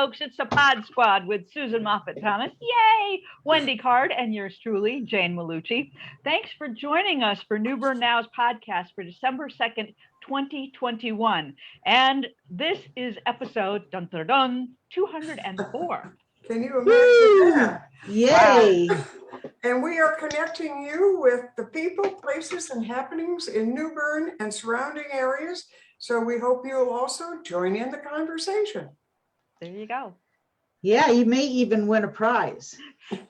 folks. It's the Podsquad with Susan Moffat-Thomas. Yay! Wendy Card and yours truly, Jane Maulucci. Thanks for joining us for New Bern Now's podcast for December 2nd, 2021. And this is episode 204. Can you imagine that? Yay! Wow. And we are connecting you with the people, places, and happenings in New Bern and surrounding areas. So we hope you'll also join in the conversation. There you go. Yeah, you may even win a prize.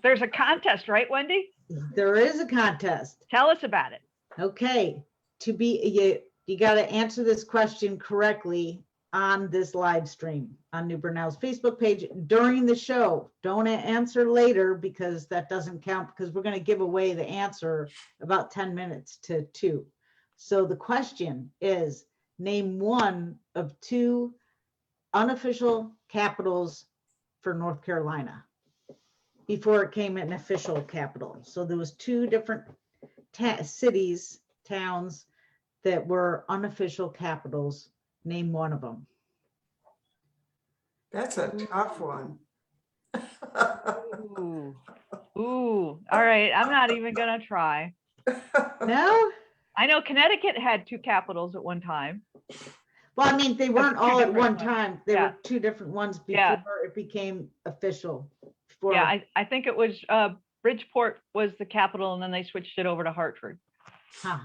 There's a contest, right, Wendy? There is a contest. Tell us about it. Okay, you got to answer this question correctly on this live stream on New Bern Now's Facebook page during the show. Don't answer later because that doesn't count, because we're going to give away the answer about 10 minutes to 2. So the question is, name one of 2 unofficial capitals for North Carolina before it came an official capital. So there was 2 different cities, towns that were unofficial capitals. Name one of them. That's a tough one. Ooh. All right. I'm not even going to try. No? I know Connecticut had 2 capitals at one time. Well, I mean, they weren't all at one time. There Yeah. were 2 different ones before it became official. Yeah, I think it was Bridgeport was the capital, and then they switched it over to Hartford. Huh.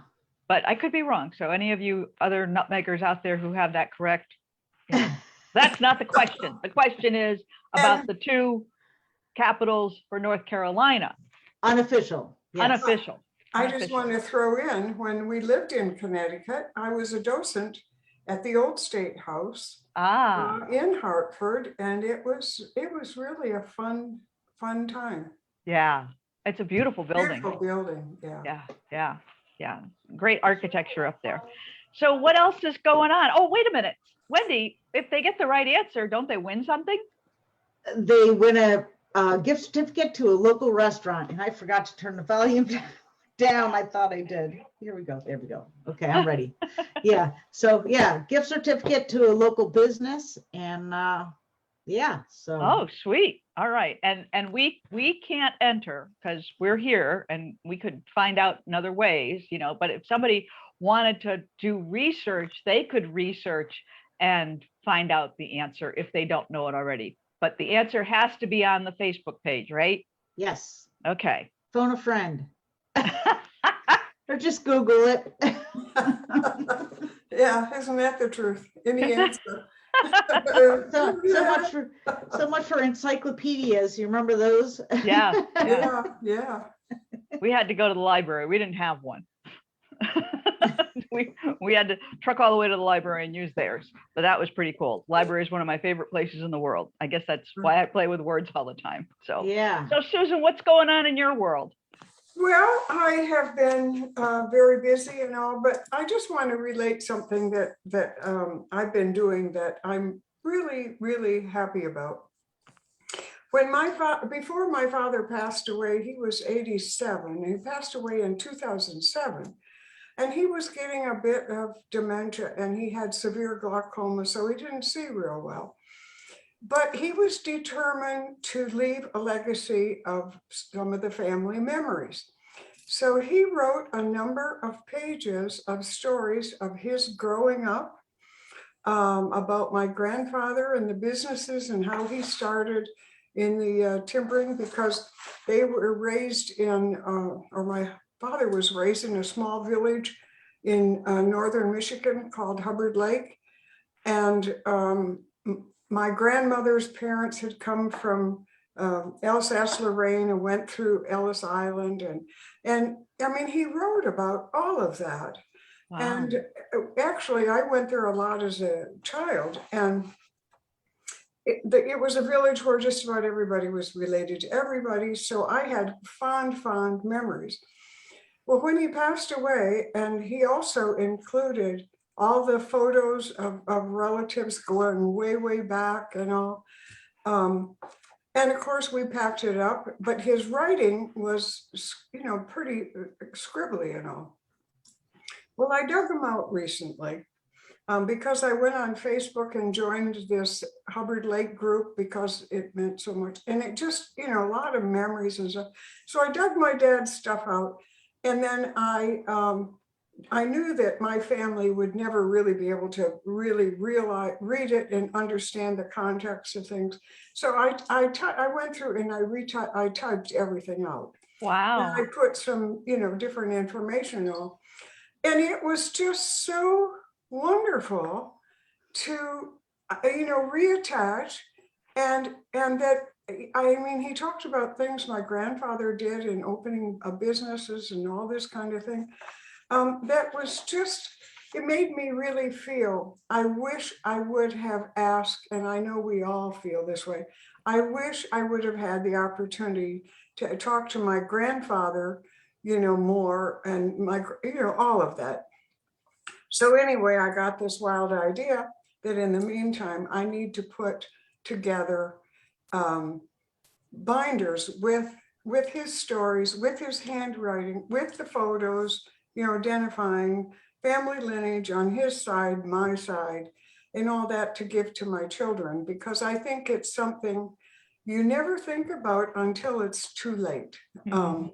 But I could be wrong. So any of you other nutmeggers out there who have that correct, that's not the question. The question is about the 2 capitals for North Carolina. Unofficial. Yes. Unofficial. I just want to throw in, when we lived in Connecticut, I was a docent at the Old State House in Hartford, and it was really a fun time. Yeah, it's a beautiful building. Beautiful building, yeah. Yeah. Great architecture up there. So what else is going on? Oh, wait a minute. Wendy, if they get the right answer, don't they win something? They win a gift certificate to a local restaurant, and I forgot to turn the volume down. I thought I did. Here we go. There we go. Okay, I'm ready. Yeah. So yeah, gift certificate to a local business, and so. Oh, sweet. All right. And we can't enter because we're here, and we could find out in other ways, but if somebody wanted to do research, they could research and find out the answer if they don't know it already. But the answer has to be on the Facebook page, right? Yes. Okay. Phone a friend. Or just Google it. Yeah, isn't that the truth? Any answer. So much for encyclopedias. You remember those? Yeah. Yeah. We had to go to the library. We didn't have one. we had to truck all the way to the library and use theirs, but that was pretty cool. Library is one of my favorite places in the world. I guess that's why I play with words all the time. So yeah. So Susan, what's going on in your world? Well, I have been very busy and all, but I just want to relate something that I've been doing that I'm really, really happy about. When before my father passed away, he was 87. He passed away in 2007, and he was getting a bit of dementia, and he had severe glaucoma, so he didn't see real well. But he was determined to leave a legacy of some of the family memories. So he wrote a number of pages of stories of his growing up, about my grandfather and the businesses and how he started in the timbering, because they were raised in, or my father was raised in a small village in northern Michigan called Hubbard Lake. And my grandmother's parents had come from Alsace-Lorraine and went through Ellis Island. And I mean, he wrote about all of that. Wow. And actually, I went there a lot as a child. And it was a village where just about everybody was related to everybody. So I had fond memories. Well, when he passed away, and he also included all the photos of relatives going way back and all. And of course, we packed it up, but his writing was, pretty scribbly and all. Well, I dug them out recently, because I went on Facebook and joined this Hubbard Lake group because it meant so much. And it just, a lot of memories and stuff. So I dug my dad's stuff out. And then I knew that my family would never really be able to really read it and understand the context of things. So I went through and I typed everything out. Wow. And I put some, different information on. And it was just so wonderful to, reattach and that, he talked about things my grandfather did in opening businesses and all this kind of thing. That was just, it made me really feel, I wish I would have asked, and I know we all feel this way, I wish I would have had the opportunity to talk to my grandfather, more, and all of that. So anyway, I got this wild idea that in the meantime, I need to put together binders with his stories, with his handwriting, with the photos, identifying family lineage on his side, my side, and all that to give to my children, because I think it's something you never think about until it's too late. Mm-hmm.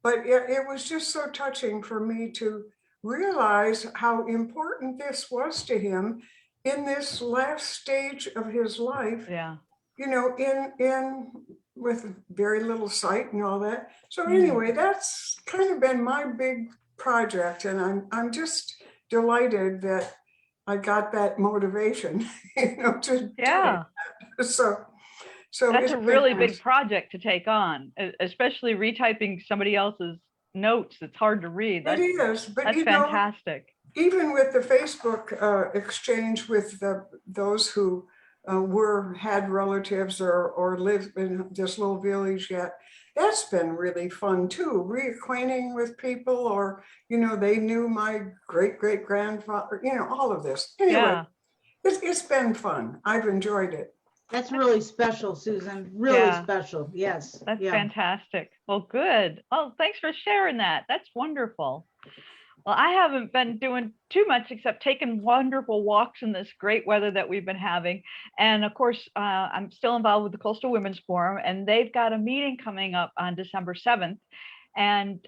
But it was just so touching for me to realize how important this was to him in this last stage of his life. Yeah. In with very little sight and all that. So anyway, that's kind of been my big project, and I'm just delighted that I got that motivation, to Yeah. do it. So That's it's a been really nice. big project to take on, especially retyping somebody else's notes. It's hard to read. It is, but That's fantastic. Even with the Facebook exchange with those who had relatives or live in this little village yet, that's been really fun too. Reacquainting with people, or they knew my great grandfather. All of this. Anyway, Yeah. it's been fun. I've enjoyed it. That's really special, Susan. Really special. Yes. That's fantastic. Well, good. Oh, thanks for sharing that. That's wonderful. Well, I haven't been doing too much except taking wonderful walks in this great weather that we've been having. And of course, I'm still involved with the Coastal Women's Forum, and they've got a meeting coming up on December 7th. And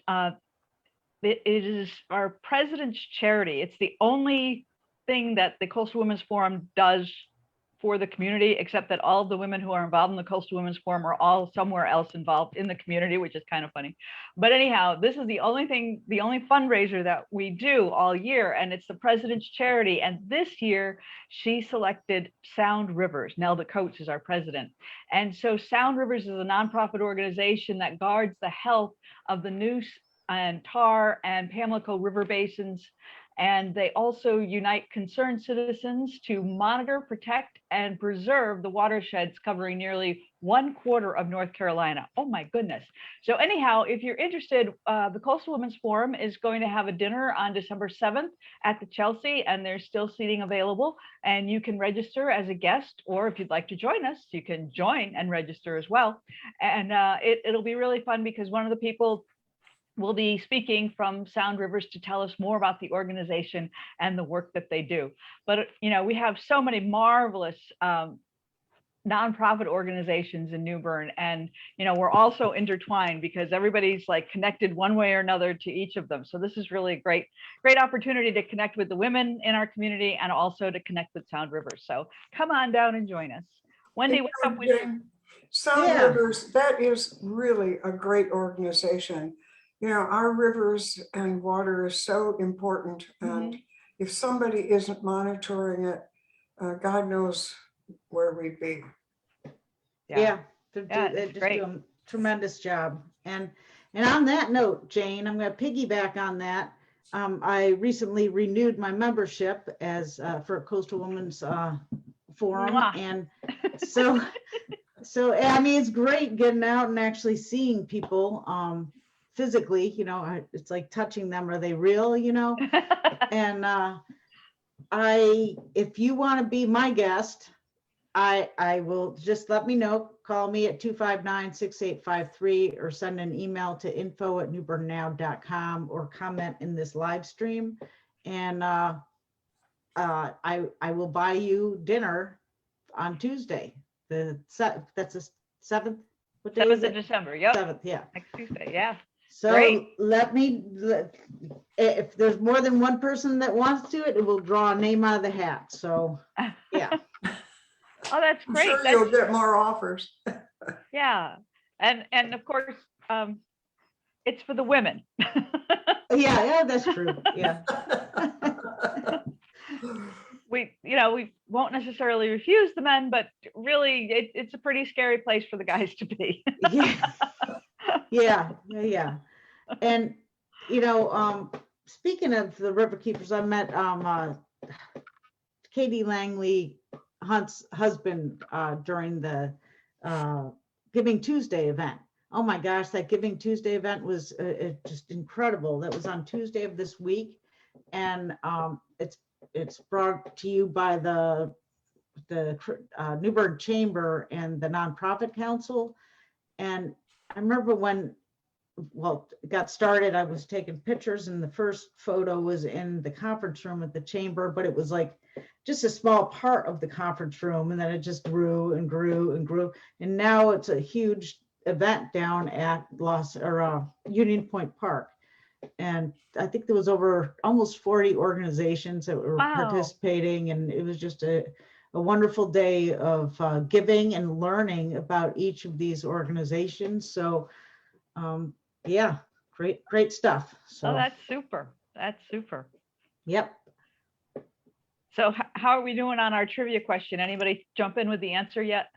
it is our president's charity. It's the only thing that the Coastal Women's Forum does for the community, except that all of the women who are involved in the Coastal Women's Forum are all somewhere else involved in the community, which is kind of funny. But anyhow, this is the only fundraiser that we do all year, and it's the president's charity. And this year, she selected Sound Rivers. Nelda Coates is our president. And so Sound Rivers is a nonprofit organization that guards the health of the Neuse and Tar and Pamlico River basins. And they also unite concerned citizens to monitor, protect, and preserve the watersheds covering nearly 1/4 of North Carolina. Oh my goodness. So anyhow, if you're interested, the Coastal Women's Forum is going to have a dinner on December 7th at the Chelsea, and there's still seating available. And you can register as a guest, or if you'd like to join us, you can join and register as well. And it'll be really fun because one of the people will be speaking from Sound Rivers to tell us more about the organization and the work that they do. But, we have so many marvelous nonprofit organizations in New Bern, and, we're also intertwined because everybody's like connected one way or another to each of them. So this is really a great opportunity to connect with the women in our community and also to connect with Sound Rivers. So come on down and join us. Wendy, what's up with you? Sound Rivers, that is really a great organization. Our rivers and water is so important. And if somebody isn't monitoring it, God knows where we'd be. They just do a tremendous job. And on that note, Jane, I'm going to piggyback on that. I recently renewed my membership as for Coastal Women's Forum. And so it's great getting out and actually seeing people physically, it's like touching them. Are they real, And if you want to be my guest, I will, just let me know. Call me at 259-6853 or send an email to info@newbernnow.com or comment in this live stream. And I will buy you dinner on Tuesday. That's the 7th. What day is 7th of it? December. Yep. 7th, yeah. Next Tuesday. Yeah. So Great. if there's more than one person that wants to, it will draw a name out of the hat. So, yeah. Oh, that's I'm great. sure That's, you'll get more offers. yeah. And of course, it's for the women. Yeah, that's true. Yeah. We won't necessarily refuse the men, but really it's a pretty scary place for the guys to be. Yeah. And, speaking of the River Keepers, I met Katie Langley Hunt's husband during the Giving Tuesday event. Oh my gosh, that Giving Tuesday event was just incredible. That was on Tuesday of this week. And it's brought to you by the New Bern Chamber and the Nonprofit Council. And I remember when, it got started, I was taking pictures, and the first photo was in the conference room at the chamber, but it was like just a small part of the conference room. And then it just grew and grew and grew. And now it's a huge event down at Union Point Park. And I think there was over almost 40 organizations that were participating, and it was just a wonderful day of giving and learning about each of these organizations. So yeah, great stuff. So Oh, that's super. That's super. Yep. So how are we doing on our trivia question? Anybody jump in with the answer yet?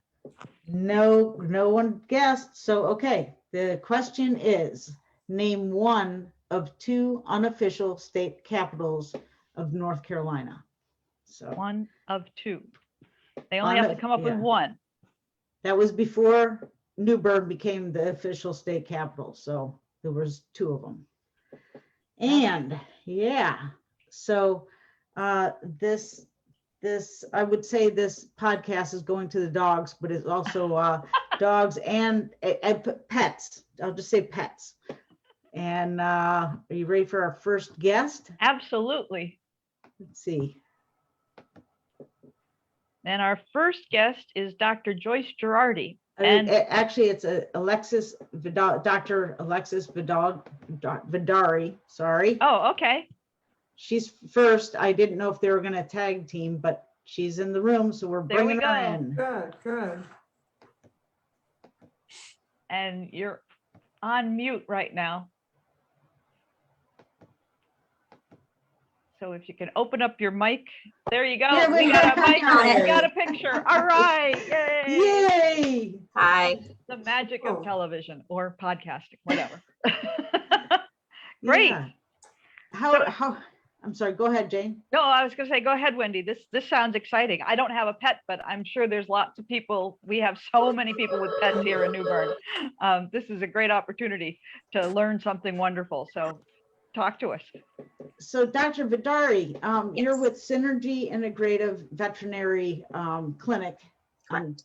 No one guessed. So, okay. The question is, name one of 2 unofficial state capitals of North Carolina. So 1 of 2. They only have to come up with 1. That was before New Bern became the official state capital. So there was 2 of them. And so this I would say this podcast is going to the dogs, but it's also dogs and pets. I'll just say pets. And are you ready for our first guest? Absolutely. Let's see. And our first guest is Dr. Joyce Gerardi. And actually, it's Alexis Vidaurri, Dr. Alexis Vidaurri. Sorry. Oh, okay. She's first. I didn't know if they were going to tag team, but she's in the room, so we're bringing her in. Good. And you're on mute right now. So if you can open up your mic, there you go. Yeah, we got a mic. got it. We got a picture. All right. Yay. Yay! Hi. The magic of television or podcasting, whatever. Great. Yeah. How? I'm sorry. Go ahead, Jane. No, I was going to say, go ahead, Wendy. This sounds exciting. I don't have a pet, but I'm sure there's lots of people. We have so many people with pets here in New Bern. This is a great opportunity to learn something wonderful. So talk to us. So Dr. Vidaurri, you're Yes. with Synergy Integrative Veterinary Clinic on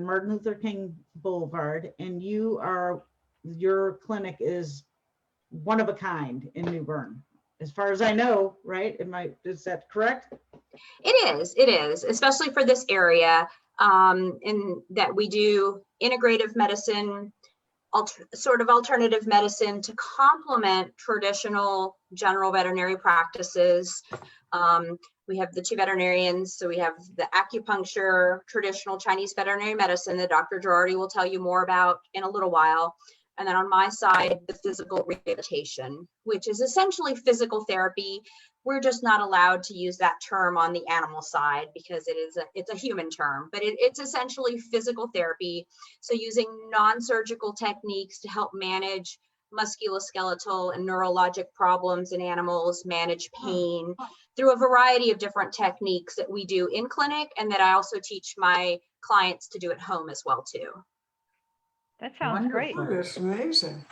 Martin Luther King Boulevard, and your clinic is one of a kind in New Bern, as far as I know, right? Is that correct? It is, especially for this area, in that we do integrative medicine, sort of alternative medicine to complement traditional general veterinary practices. We have the 2 veterinarians, so we have the acupuncture, traditional Chinese veterinary medicine that Dr. Gerardi will tell you more about in a little while. And then on my side, the physical rehabilitation, which is essentially physical therapy. We're just not allowed to use that term on the animal side because it's a human term, but it's essentially physical therapy. So using non-surgical techniques to help manage musculoskeletal and neurologic problems in animals, manage pain through a variety of different techniques that we do in clinic and that I also teach my clients to do at home as well too. That sounds great. That is amazing.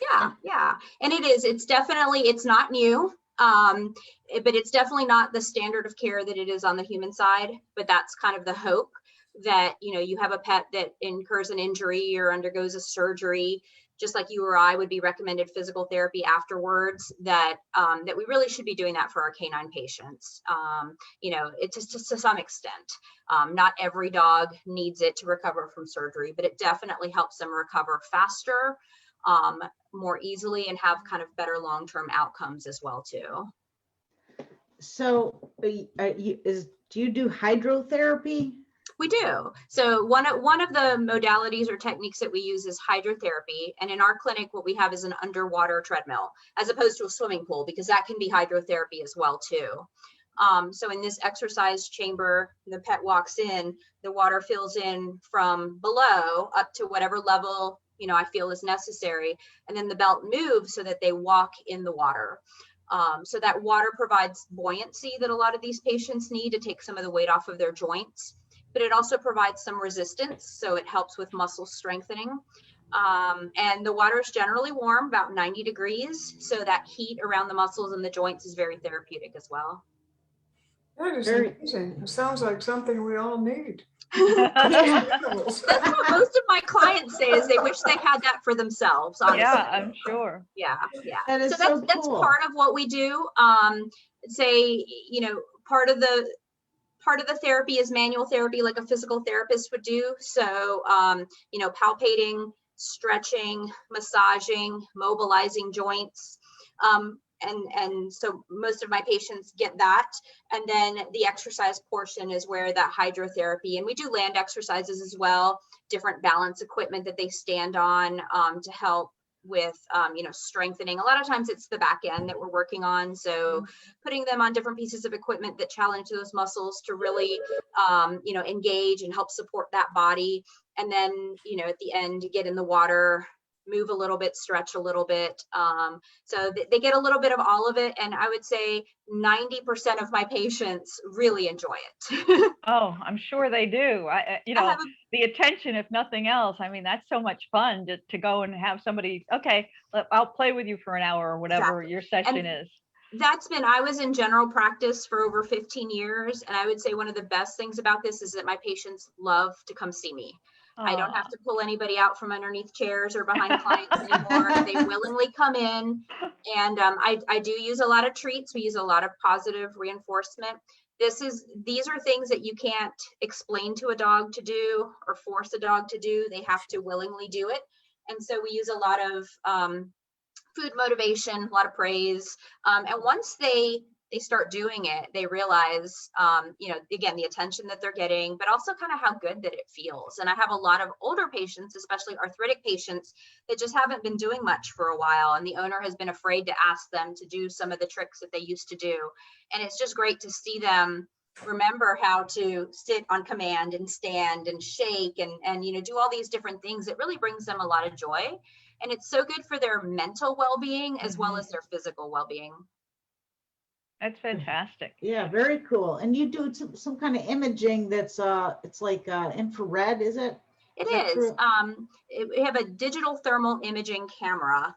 Yeah. And it's not new. But it's definitely not the standard of care that it is on the human side, but that's kind of the hope that, you have a pet that incurs an injury or undergoes a surgery just like you or I would be recommended physical therapy afterwards, that that we really should be doing that for our canine patients. You know, it's just to some extent. Not every dog needs it to recover from surgery, but it definitely helps them recover faster, more easily, and have kind of better long-term outcomes as well too. So do you do hydrotherapy? We do. So one of the modalities or techniques that we use is hydrotherapy. And in our clinic, what we have is an underwater treadmill, as opposed to a swimming pool, because that can be hydrotherapy as well too. So in this exercise chamber, the pet walks in, the water fills in from below up to whatever level, you know, I feel is necessary. And then the belt moves so that they walk in the water. So that water provides buoyancy that a lot of these patients need to take some of the weight off of their joints, but it also provides some resistance. So it helps with muscle strengthening. And the water is generally warm, about 90 degrees. So that heat around the muscles and the joints is very therapeutic as well. That is amazing. It sounds like something we all need. That's what most of my clients say, is they wish they had that for themselves, honestly. Yeah, I'm sure. Yeah. That is So that's cool. part of what we do. Say, you know, part of the therapy is manual therapy, like a physical therapist would do. So, you know, palpating, stretching, massaging, mobilizing joints. And so most of my patients get that. And then the exercise portion is where that hydrotherapy, and we do land exercises as well, different balance equipment that they stand on to help with, you know, strengthening. A lot of times it's the back end that we're working on. So putting them on different pieces of equipment that challenge those muscles to really, you know, engage and help support that body. And then, you know, at the end, get in the water, move a little bit, stretch a little bit. So they get a little bit of all of it. And I would say 90% of my patients really enjoy it. Oh, I'm sure they do. You know, the attention, if nothing else. I mean, that's so much fun to go and have somebody, okay, I'll play with you for an hour or whatever your session is. I was in general practice for over 15 years. And I would say one of the best things about this is that my patients love to come see me. I don't have to pull anybody out from underneath chairs or behind clients anymore. They willingly come in, and I do use a lot of treats. We use a lot of positive reinforcement. These are things that you can't explain to a dog to do or force a dog to do. They have to willingly do it. And so we use a lot of food motivation, a lot of praise. And once they start doing it, they realize, you know, again, the attention that they're getting, but also kind of how good that it feels. And I have a lot of older patients, especially arthritic patients, that just haven't been doing much for a while. And the owner has been afraid to ask them to do some of the tricks that they used to do. And it's just great to see them remember how to sit on command and stand and shake and you know, do all these different things. It really brings them a lot of joy. And it's so good for their mental well-being as well as their physical well-being. That's fantastic. Yeah, very cool. And you do some kind of imaging that's it's like infrared, is it? It is. We have a digital thermal imaging camera.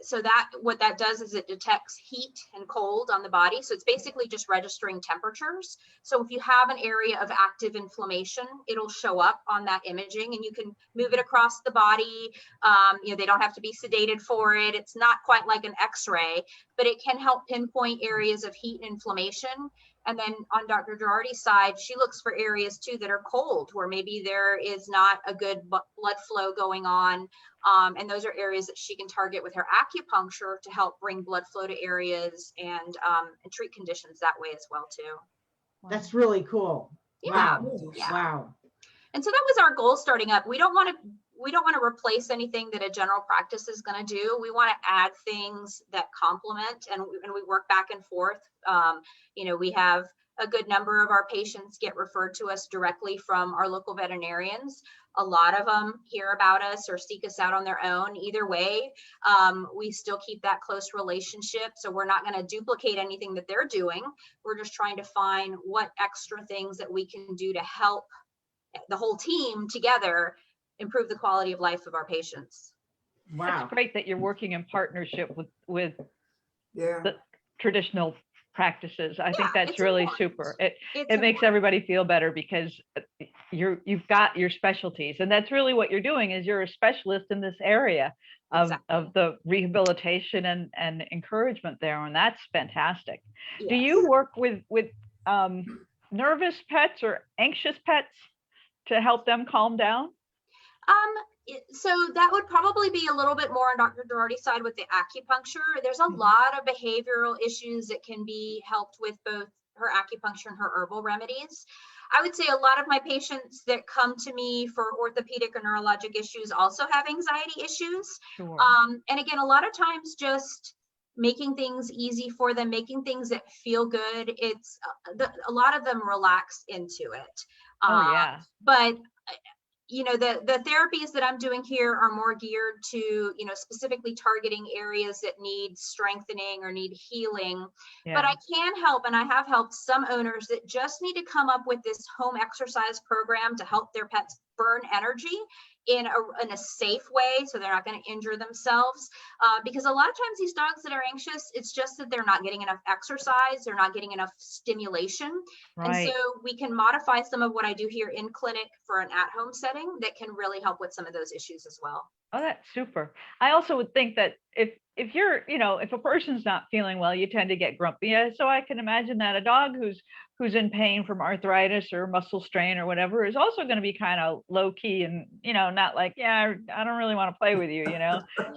So what that does is it detects heat and cold on the body. So it's basically just registering temperatures. So if you have an area of active inflammation, it'll show up on that imaging, and you can move it across the body. You know, they don't have to be sedated for it. It's not quite like an X-ray, but it can help pinpoint areas of heat and inflammation. And then on Dr. Gerardi's side, she looks for areas too that are cold, where maybe there is not a good blood flow going on. And those are areas that she can target with her acupuncture to help bring blood flow to areas and treat conditions that way as well too. That's really cool. Yeah. Wow. Yeah. Wow. And so that was our goal starting up. We don't want to replace anything that a general practice is going to do. We want to add things that complement, and we work back and forth. You know, we have a good number of our patients get referred to us directly from our local veterinarians. A lot of them hear about us or seek us out on their own. Either way, we still keep that close relationship. So we're not going to duplicate anything that they're doing. We're just trying to find what extra things that we can do to help the whole team together improve the quality of life of our patients. Wow. It's great that you're working in partnership with Yeah. the traditional practices. I think Yeah, that's it's really important. super. It's It makes important. everybody feel better because you've got your specialties, and that's really what you're doing, is you're a specialist in this area of Exactly. the rehabilitation and encouragement there, and that's fantastic. Do Yes. you work with nervous pets or anxious pets to help them calm down? So that would probably be a little bit more on Dr. Gerardi's side with the acupuncture. There's a Mhm. lot of behavioral issues that can be helped with both her acupuncture and her herbal remedies. I would say a lot of my patients that come to me for orthopedic or neurologic issues also have anxiety issues. Sure. And again, a lot of times just making things easy for them, making things that feel good. It's a lot of them relax into it. Oh yeah. But the therapies that I'm doing here are more geared to, specifically targeting areas that need strengthening or need healing. Yeah. But I can help, and I have helped some owners that just need to come up with this home exercise program to help their pets burn energy in a safe way, so they're not going to injure themselves. Because a lot of times these dogs that are anxious, it's just that they're not getting enough exercise, they're not getting enough stimulation. Right. And so we can modify some of what I do here in clinic for an at-home setting that can really help with some of those issues as well. Oh, that's super. I also would think that if you're, if a person's not feeling well, you tend to get grumpy. So I can imagine that a dog who's in pain from arthritis or muscle strain or whatever is also going to be kind of low key and, not like, yeah, I don't really want to play with you,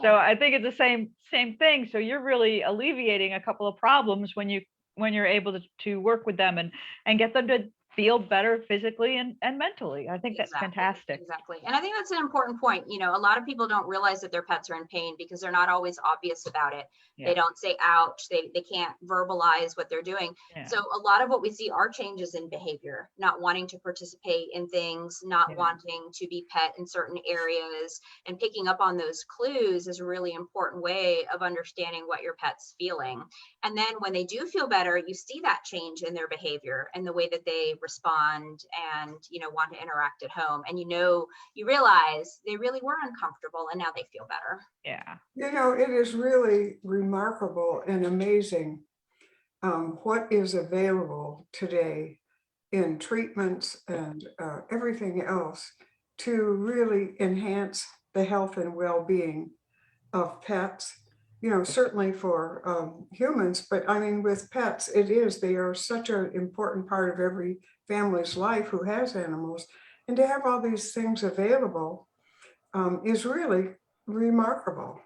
So I think it's the same thing. So you're really alleviating a couple of problems when you're able to work with them and get them to feel better physically and mentally. I think that's fantastic. Exactly. And I think that's an important point. A lot of people don't realize that their pets are in pain because they're not always obvious about it. Yeah. They don't say ouch. They can't verbalize what they're doing. Yeah. So a lot of what we see are changes in behavior, not wanting to participate in things, not wanting to be pet in certain areas, and picking up on those clues is a really important way of understanding what your pet's feeling. And then when they do feel better, you see that change in their behavior and the way that they respond and, want to interact at home. And, you realize they really were uncomfortable and now they feel better. Yeah. It is really remarkable and amazing what is available today in treatments and everything else to really enhance the health and well-being of pets. Certainly for humans, but I mean, with pets, they are such an important part of every family's life who has animals. And to have all these things available is really remarkable.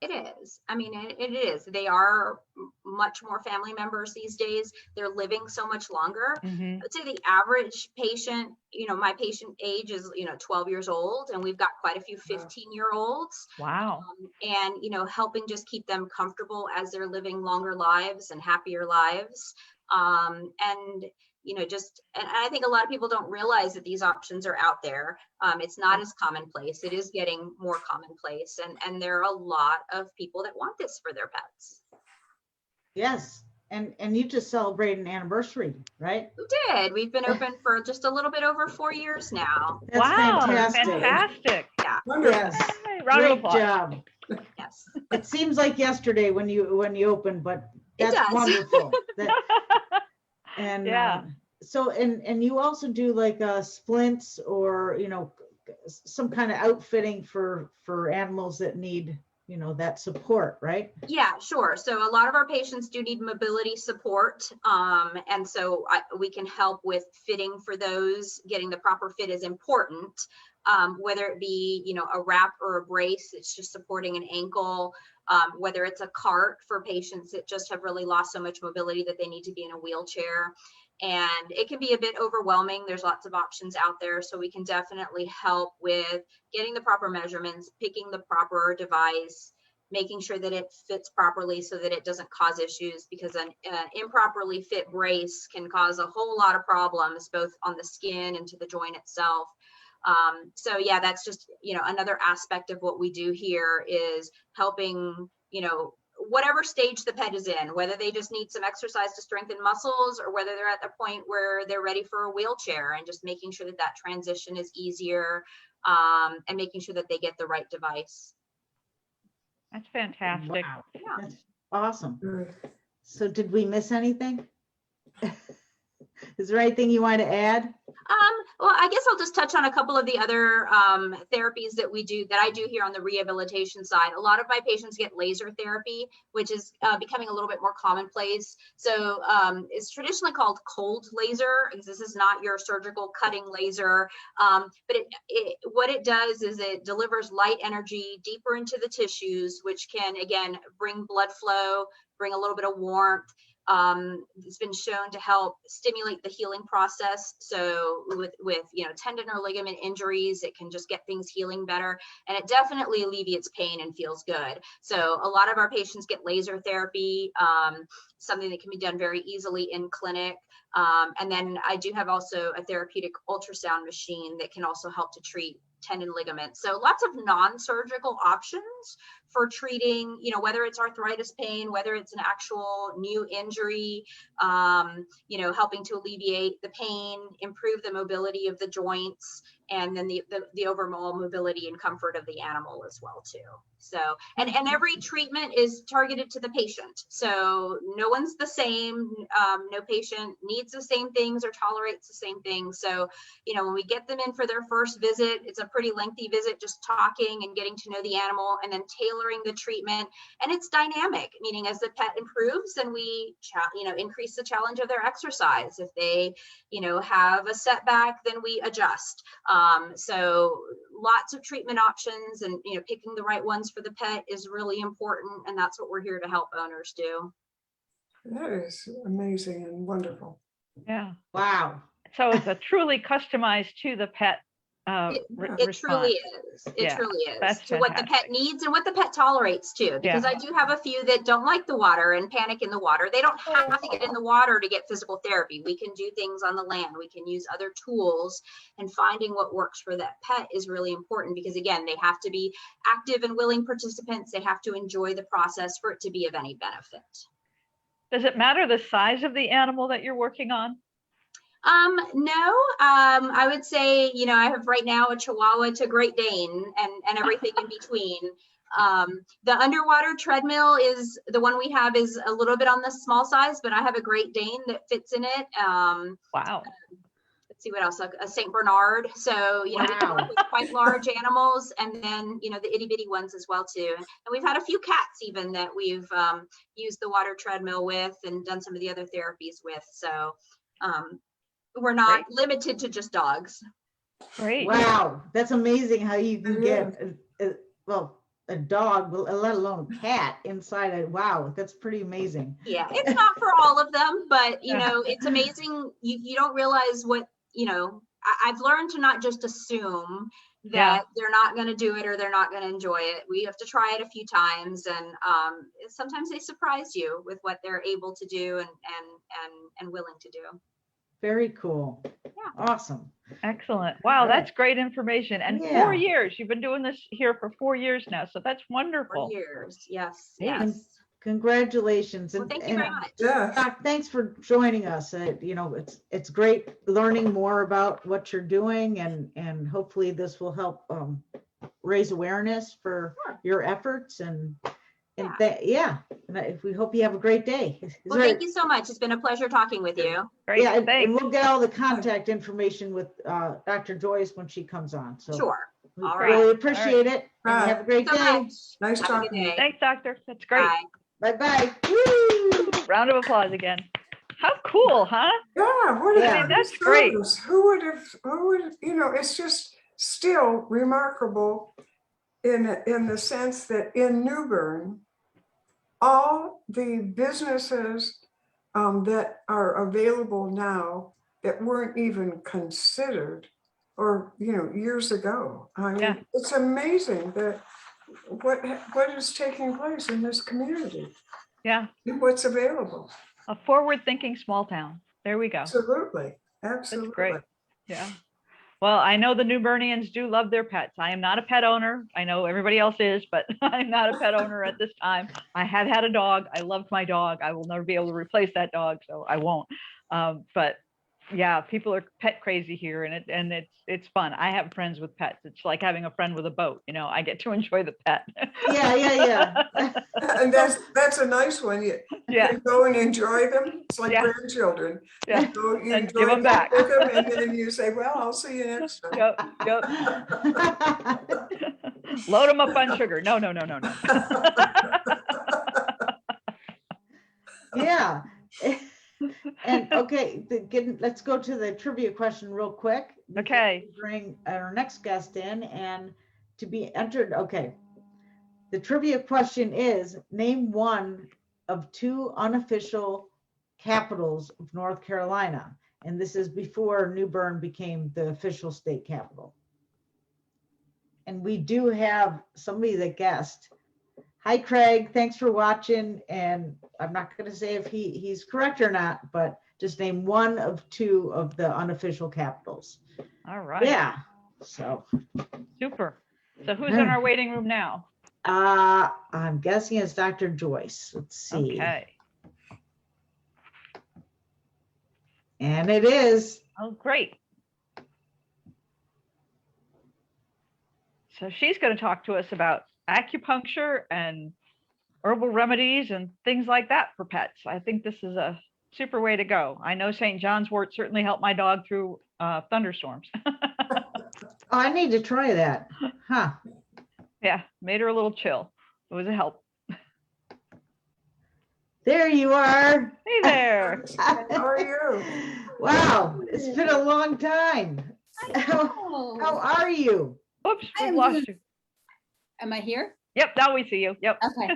It is. I mean, it is. They are much more family members these days. They're living so much longer. Mm-hmm. I'd say the average patient, my patient age is, 12 years old, and we've got quite a few 15-year-olds. Wow. And, helping just keep them comfortable as they're living longer lives and happier lives. And I think a lot of people don't realize that these options are out there. It's not as commonplace. It is getting more commonplace. And there are a lot of people that want this for their pets. Yes. And you just celebrated an anniversary, right? We did. We've been open for just a little bit over 4 years now. That's fantastic. Fantastic. Yeah. Yes. Hey, round of Great applause. job. Yes. It seems like yesterday when you opened, but It that's does. wonderful. And Yeah. So you also do like splints or some kind of outfitting for animals that need that support, right? Yeah, sure. So a lot of our patients do need mobility support. And so we can help with fitting for those. Getting the proper fit is important, whether it be, a wrap or a brace, it's just supporting an ankle, whether it's a cart for patients that just have really lost so much mobility that they need to be in a wheelchair. And it can be a bit overwhelming. There's lots of options out there. So we can definitely help with getting the proper measurements, picking the proper device, making sure that it fits properly so that it doesn't cause issues, because an improperly fit brace can cause a whole lot of problems, both on the skin and to the joint itself. So yeah, that's just, another aspect of what we do here is helping, whatever stage the pet is in, whether they just need some exercise to strengthen muscles or whether they're at the point where they're ready for a wheelchair, and just making sure that transition is easier, and making sure that they get the right device. That's fantastic. Wow. Yeah. That's awesome. Good. So did we miss anything? Is there anything you want to add? Well, I guess I'll just touch on a couple of the other therapies that I do here on the rehabilitation side. A lot of my patients get laser therapy, which is becoming a little bit more commonplace. So it's traditionally called cold laser, because this is not your surgical cutting laser. But what it does is it delivers light energy deeper into the tissues, which can, again, bring blood flow, bring a little bit of warmth. It's been shown to help stimulate the healing process. So with tendon or ligament injuries, it can just get things healing better, and it definitely alleviates pain and feels good. So a lot of our patients get laser therapy, something that can be done very easily in clinic. And then I do have also a therapeutic ultrasound machine that can also help to treat tendon ligaments. So lots of non-surgical options for treating, whether it's arthritis pain, whether it's an actual new injury, helping to alleviate the pain, improve the mobility of the joints, and then the overall mobility and comfort of the animal as well too. So, and every treatment is targeted to the patient. So no one's the same. No patient needs the same things or tolerates the same things. So, when we get them in for their first visit, it's a pretty lengthy visit, just talking and getting to know the animal, and then tailoring the treatment. And it's dynamic, meaning as the pet improves, then we, increase the challenge of their exercise. If they, have a setback, then we adjust. So lots of treatment options, and, picking the right ones for the pet is really important. And that's what we're here to help owners do. That is amazing and wonderful. Yeah. Wow. So it's a truly customized to the pet It response. truly is. It truly is. That's To what the pet fantastic. needs and what the pet tolerates too. Because I do have a few that don't like the water and panic in the water. They don't have to get in the water to get physical therapy. We can do things on the land. We can use other tools, and finding what works for that pet is really important, because again, they have to be active and willing participants. They have to enjoy the process for it to be of any benefit. Does it matter the size of the animal that you're working on? No, I would say, I have right now a Chihuahua to Great Dane and everything in between. The underwater treadmill is the one we have, is a little bit on the small size, but I have a Great Dane that fits in it. Wow. Let's see what else, a Saint Bernard. So, we can work with quite large animals, and then, the itty bitty ones as well too. And we've had a few cats even that we've used the water treadmill with and done some of the other therapies with. So, we're not limited to just dogs. Great. Wow, that's amazing how you can get a dog, let alone a cat inside it. Wow, that's pretty amazing. Yeah, it's not for all of them, but it's amazing. You don't realize what, I've learned to not just assume that they're not going to do it or they're not going to enjoy it. We have to try it a few times, and sometimes they surprise you with what they're able to do and willing to do. Very cool. Yeah. Awesome. Excellent. Wow, that's great information. And Yeah. 4 years, you've been doing this here for 4 years now. So that's wonderful. 4 years. Yes. Yeah. Yes. Congratulations. Well, thank you very much. Yeah. Doc, thanks for joining us. It's great learning more about what you're doing, and hopefully this will help raise awareness for your efforts, and we hope you have a great day. Well, thank you so much. It's been a pleasure talking with you. Great. Yeah, and Thanks. we'll get all the contact information with Dr. Joyce when she comes on. So Sure. we All really right. appreciate it. And Right. have a great So day. much. Nice Have a good talking to you. day. Thanks, Doctor. That's great. Bye. Bye-bye. Round of applause again. How cool, huh? Yeah, what Yeah. a That's great. service. Who would have, it's just still remarkable in the sense that in New Bern, all the businesses that are available now that weren't even considered, or years ago. I mean, Yeah. it's amazing that what is taking place in this community Yeah. and what's available. A forward-thinking small town. There we go. Absolutely, That's absolutely. great. Yeah. Well, I know the New Bernians do love their pets. I am not a pet owner. I know everybody else is, but I'm not a pet owner at this time. I have had a dog. I loved my dog. I will never be able to replace that dog, so I won't. But Yeah, people are pet crazy here, and it's fun. I have friends with pets. It's like having a friend with a boat. I get to enjoy the pet. Yeah. And that's a nice one. You Yeah, can go and enjoy them. It's like Yeah. grandchildren. yeah. So you And give enjoy them back. with them, and then you say, well, I'll see you next time. Yep. Load them up on sugar. No. Yeah. And okay, let's go to the trivia question real quick. before Okay. we Bring our next guest in, and to be entered. Okay. The trivia question is, name one of two unofficial capitals of North Carolina. And this is before New Bern became the official state capital. And we do have somebody that guessed. Hi, Craig. Thanks for watching. And I'm not going to say if he's correct or not, but just name one of two of the unofficial capitals. All right. Yeah. So Super. So who's in our waiting room now? I'm guessing it's Dr. Joyce. Let's see. Okay. And it is. Oh, great. So she's going to talk to us about acupuncture and herbal remedies and things like that for pets. I think this is a super way to go. I know St. John's wort certainly helped my dog through thunderstorms. Oh, I need to try that. Huh. Yeah, made her a little chill. It was a help. There you are. Hey there. How are you? Wow, it's been a long time. How are you? Oops, we I'm lost doing- you. Am I here? Yep, now we see you. Yep. Okay.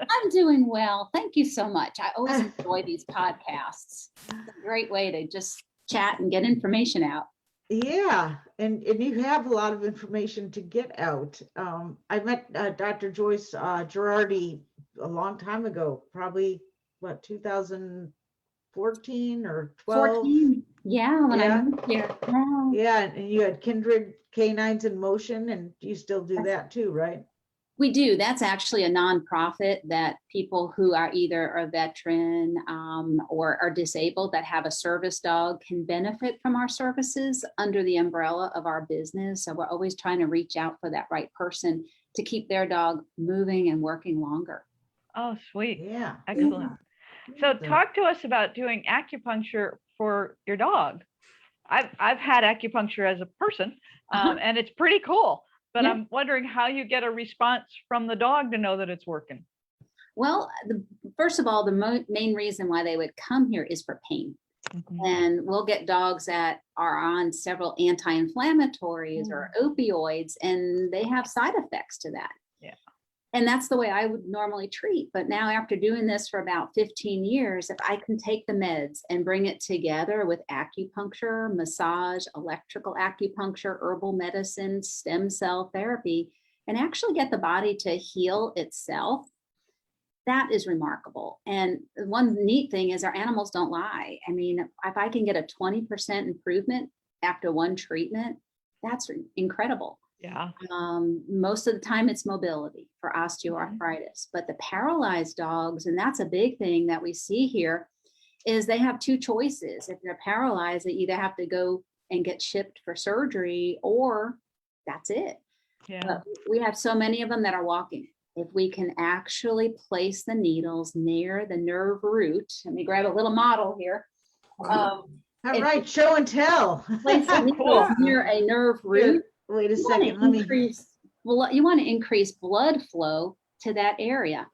I'm doing well. Thank you so much. I always enjoy these podcasts. It's a great way to just chat and get information out. Yeah, and you have a lot of information to get out. I met Dr. Joyce Gerardi a long time ago, probably what, 2014 or 12? 14. Yeah, when Yeah. I moved here. Wow. Yeah, and you had Kindred Canines in Motion, and you still do that too, right? We do. That's actually a nonprofit that people who are either a veteran or are disabled that have a service dog can benefit from our services under the umbrella of our business. So we're always trying to reach out for that right person to keep their dog moving and working longer. Oh, sweet. Yeah. Excellent. So So- talk to us about doing acupuncture for your dog. I've had acupuncture as a person, and it's pretty cool. But Yeah. I'm wondering how you get a response from the dog to know that it's working. Well, first of all, the main reason why they would come here is for pain. And we'll get dogs that are on several anti-inflammatories or opioids, and they have side effects to that. Yeah. And that's the way I would normally treat. But now after doing this for about 15 years, if I can take the meds and bring it together with acupuncture, massage, electrical acupuncture, herbal medicine, stem cell therapy, and actually get the body to heal itself, that is remarkable. And one neat thing is our animals don't lie. I mean, if I can get a 20% improvement after one treatment, that's incredible. Yeah. Most of the time it's mobility for osteoarthritis, but the paralyzed dogs, and that's a big thing that we see here, is they have two choices. If they're paralyzed, they either have to go and get shipped for surgery or that's it. Yeah. But we have so many of them that are walking. If we can actually place the needles near the nerve root, let me grab a little model here. All right, show and tell. Place the needles near a nerve root. Wait a You want second, to let me. increase blood flow to that area.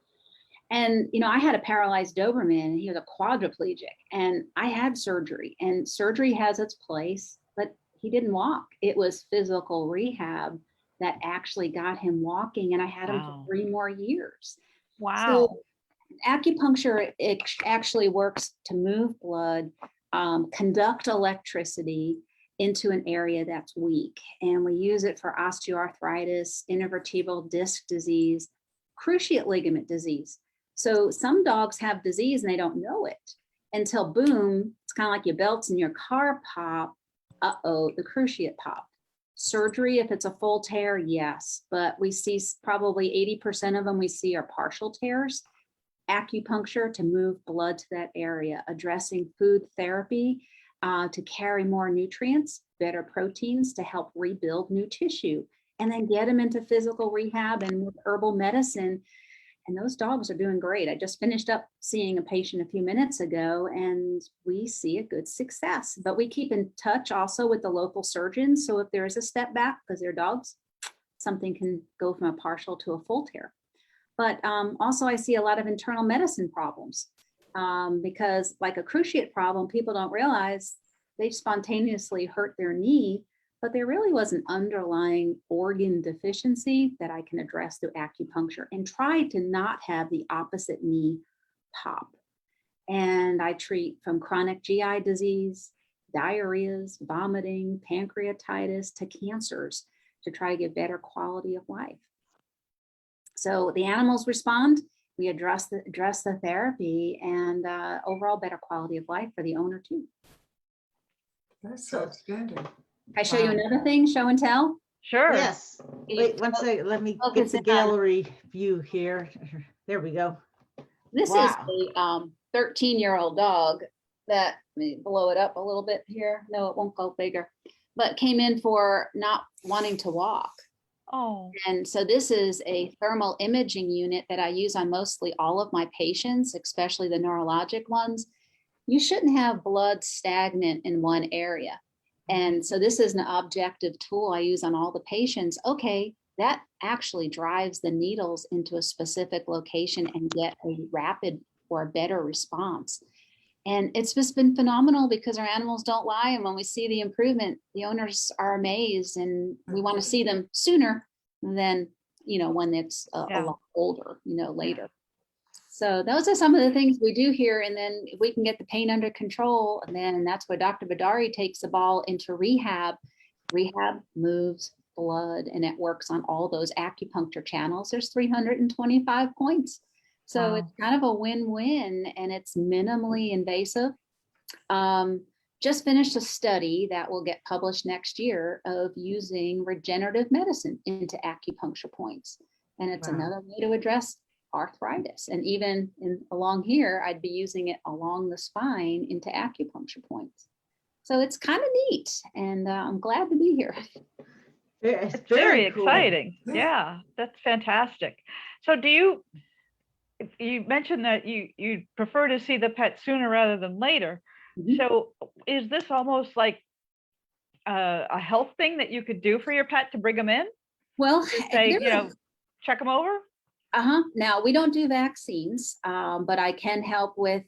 And, I had a paralyzed Doberman and he was a quadriplegic and I had surgery, and surgery has its place, but he didn't walk. It was physical rehab that actually got him walking, and I had him Wow. for 3 more years. Wow. So acupuncture, it actually works to move blood, conduct electricity into an area that's weak. And we use it for osteoarthritis, intervertebral disc disease, cruciate ligament disease. So some dogs have disease and they don't know it until boom, it's kind of like your belts in your car pop. Uh-oh, the cruciate popped. Surgery, if it's a full tear, yes, but we see probably 80% of them we see are partial tears. Acupuncture to move blood to that area, addressing food therapy. to carry more nutrients, better proteins to help rebuild new tissue, and then get them into physical rehab and with herbal medicine. And those dogs are doing great. I just finished up seeing a patient a few minutes ago, and we see a good success. But we keep in touch also with the local surgeons. So if there is a step back because they're dogs, something can go from a partial to a full tear. But also I see a lot of internal medicine problems because like a cruciate problem, people don't realize they spontaneously hurt their knee, but there really was an underlying organ deficiency that I can address through acupuncture and try to not have the opposite knee pop. And I treat from chronic GI disease, diarrheas, vomiting, pancreatitis to cancers to try to get better quality of life. So the animals respond, we address the therapy, and overall better quality of life for the owner too. That's outstanding. Can I show you another thing, show and tell? Sure. Yes. Wait, one second. Let me get Focus the in on- gallery view here. There we go. This Wow. is a 13-year-old dog that, let me blow it up a little bit here. No, it won't go bigger, but came in for not wanting to walk. Oh, And so this is a thermal imaging unit that I use on mostly all of my patients, especially the neurologic ones. You shouldn't have blood stagnant in one area. And so this is an objective tool I use on all the patients. Okay, that actually drives the needles into a specific location and get a rapid or a better response. And it's just been phenomenal because our animals don't lie. And when we see the improvement, the owners are amazed, and we want to see them sooner than, when it's a lot older, later. So those are some of the things we do here. And then if we can get the pain under control, and that's where Dr. Vidaurri takes the ball into rehab. Rehab moves blood, and it works on all those acupuncture channels. There's 325 points. So it's kind of a win-win, and it's minimally invasive. Just finished a study that will get published next year of using regenerative medicine into acupuncture points. And it's another way to address arthritis. And even along here, I'd be using it along the spine into acupuncture points. So it's kind of neat, and I'm glad to be here. it's very cool. exciting. Yeah, that's fantastic. So you mentioned that you prefer to see the pet sooner rather than later. Mhm. So is this almost like a health thing that you could do for your pet to bring them in? Well, Say, check them over? Now we don't do vaccines, but I can help with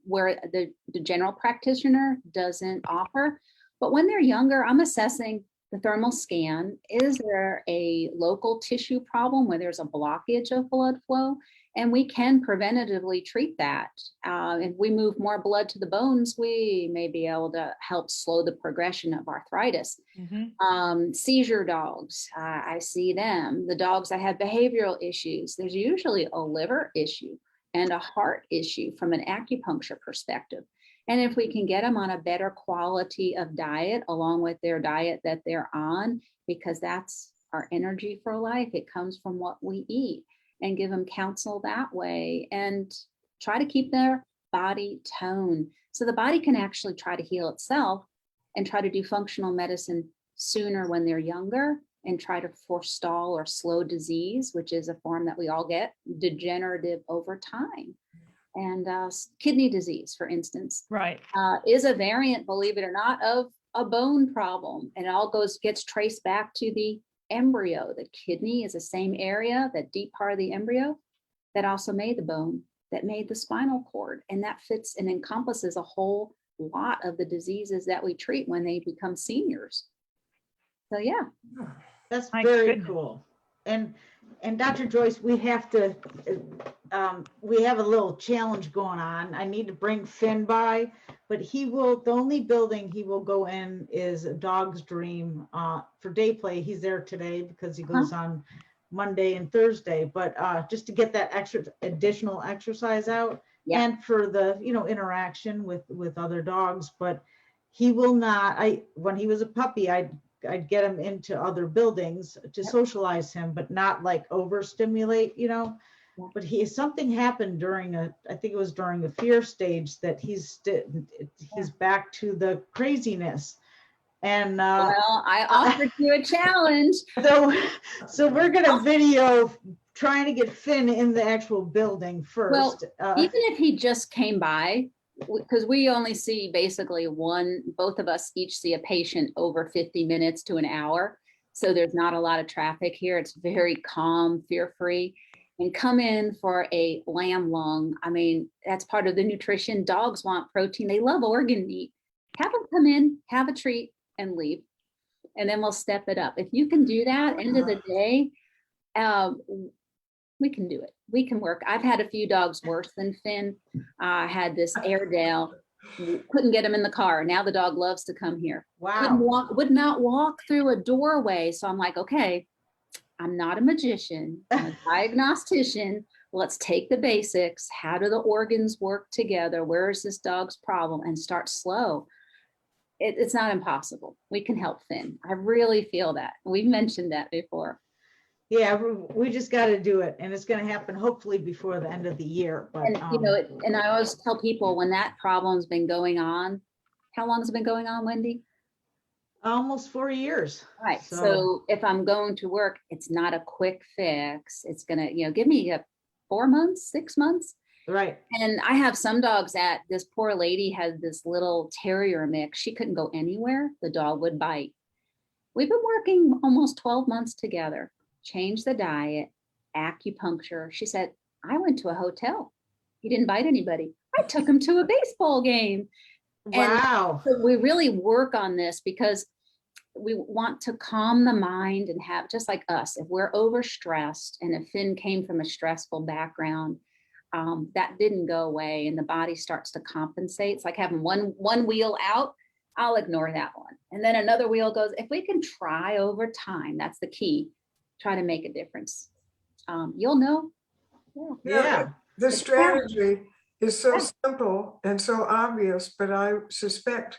where the general practitioner doesn't offer. But when they're younger, I'm assessing the thermal scan. Is there a local tissue problem where there's a blockage of blood flow? And we can preventatively treat that. If we move more blood to the bones, we may be able to help slow the progression of arthritis. Mm-hmm. Seizure dogs, I see them. The dogs that have behavioral issues, there's usually a liver issue and a heart issue from an acupuncture perspective. And if we can get them on a better quality of diet along with their diet that they're on, because that's our energy for life, it comes from what we eat, and give them counsel that way and try to keep their body tone. So the body can actually try to heal itself and try to do functional medicine sooner when they're younger and try to forestall or slow disease, which is a form that we all get, degenerative over time. And kidney disease, for instance, Right. is a variant, believe it or not, of a bone problem. And it all gets traced back to the embryo. The kidney is the same area, that deep part of the embryo that also made the bone, that made the spinal cord. And that fits and encompasses a whole lot of the diseases that we treat when they become seniors. So yeah. That's My very goodness. cool. And Dr. Joyce, we have a little challenge going on. I need to bring Finn by, but the only building he will go in is a Dog's Dream for day play. He's there today because he goes on Monday and Thursday, but just to get that additional exercise out and for the, interaction with other dogs. But he will not, when he was a puppy, I'd get him into other buildings to socialize him, but not like overstimulate, but something happened during I think it was during a fear stage that he's back to the craziness. And Well, I offered you a challenge. so we're gonna video trying to get Finn in the actual building first. Even if he just came by, because we only see basically both of us each see a patient over 50 minutes to an hour. So there's not a lot of traffic here. It's very calm, fear-free. And come in for a lamb lung. I mean, that's part of the nutrition. Dogs want protein. They love organ meat. Have them come in, have a treat, and leave. And then we'll step it up. If you can do that, end of the day, we can do it. We can work. I've had a few dogs worse than Finn. I had this Airedale. Couldn't get him in the car. Now the dog loves to come here. Wow. Would not walk through a doorway. So I'm like, okay, I'm not a magician. I'm a diagnostician. Let's take the basics. How do the organs work together? Where is this dog's problem? And start slow. It's not impossible. We can help Finn. I really feel that. We've mentioned that before. Yeah, we just got to do it, and it's going to happen hopefully before the end of the year. But And and I always tell people when that problem's been going on, how long has it been going on, Wendy? almost 4 years. Right. So if I'm going to work, it's not a quick fix. It's gonna, give me 4 months, 6 months. Right. And I have some dogs that this poor lady had this little terrier mix. She couldn't go anywhere. The dog would bite. We've been working almost 12 months together. Changed the diet, acupuncture. She said, I went to a hotel. He didn't bite anybody. I took him to a baseball game. Wow. And so we really work on this because we want to calm the mind and have, just like us, if we're overstressed and if Finn came from a stressful background, that didn't go away and the body starts to compensate. It's like having one wheel out, I'll ignore that one. And then another wheel goes. If we can try over time, that's the key, try to make a difference. You'll know. Yeah. The strategy is so simple and so obvious, but I suspect,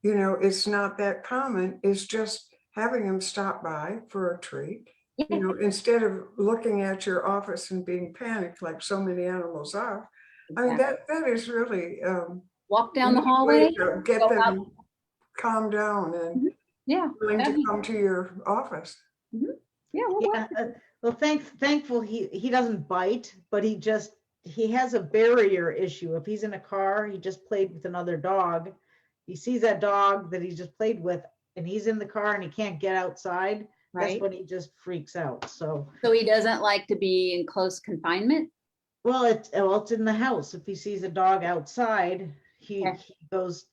it's not that common. It's just having them stop by for a treat, instead of looking at your office and being panicked like so many animals are. I mean, that is really walk down the hallway, get them calm down and willing to come to your office. Well, thankful he doesn't bite, but he has a barrier issue. If he's in a car, he just played with another dog. He sees that dog that he just played with and he's in the car and he can't get outside. Right. That's when he just freaks out. So he doesn't like to be in close confinement? Well, it's in the house. If he sees a dog outside, he goes,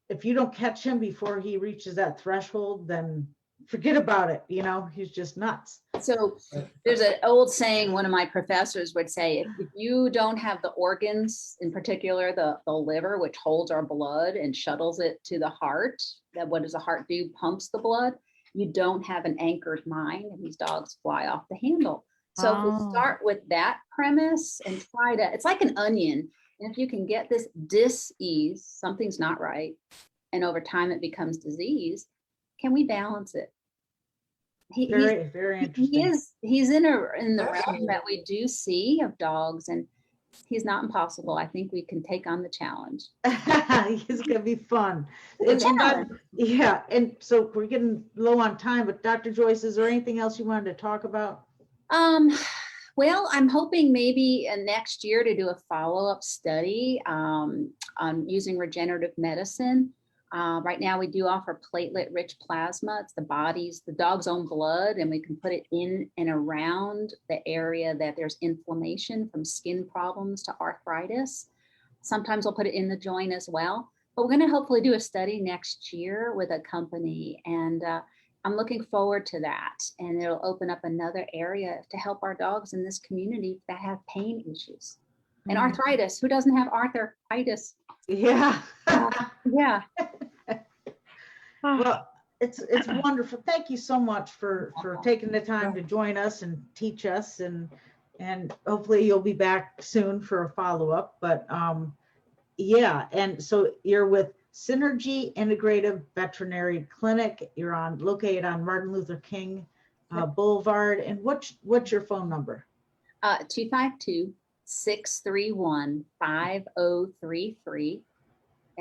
if you don't catch him before he reaches that threshold, then forget about it. He's just nuts. So there's an old saying, one of my professors would say, if you don't have the organs, in particular, the liver, which holds our blood and shuttles it to the heart, that what does the heart do? Pumps the blood. You don't have an anchored mind and these dogs fly off the handle. So if we start with that premise and try to, it's like an onion. And if you can get this dis-ease, something's not right, and over time it becomes disease, can we balance it? Very interesting. He's in the realm that we do see of dogs, and he's not impossible. I think we can take on the challenge. It's gonna be fun. And so we're getting low on time, but Dr. Joyce, is there anything else you wanted to talk about? Well, I'm hoping maybe next year to do a follow-up study on using regenerative medicine. Right now we do offer platelet-rich plasma. It's the dog's own blood, and we can put it in and around the area that there's inflammation, from skin problems to arthritis. Sometimes we'll put it in the joint as well. But we're going to hopefully do a study next year with a company, and I'm looking forward to that. And it'll open up another area to help our dogs in this community that have pain issues. And arthritis. Who doesn't have arthritis? Yeah. Yeah. Well, it's wonderful. Thank you so much for taking the time to join us and teach us, and hopefully you'll be back soon for a follow-up. But and so you're with Synergy Integrative Veterinary Clinic. You're located on Martin Luther King Boulevard. And what's your phone number? 252-631-5033.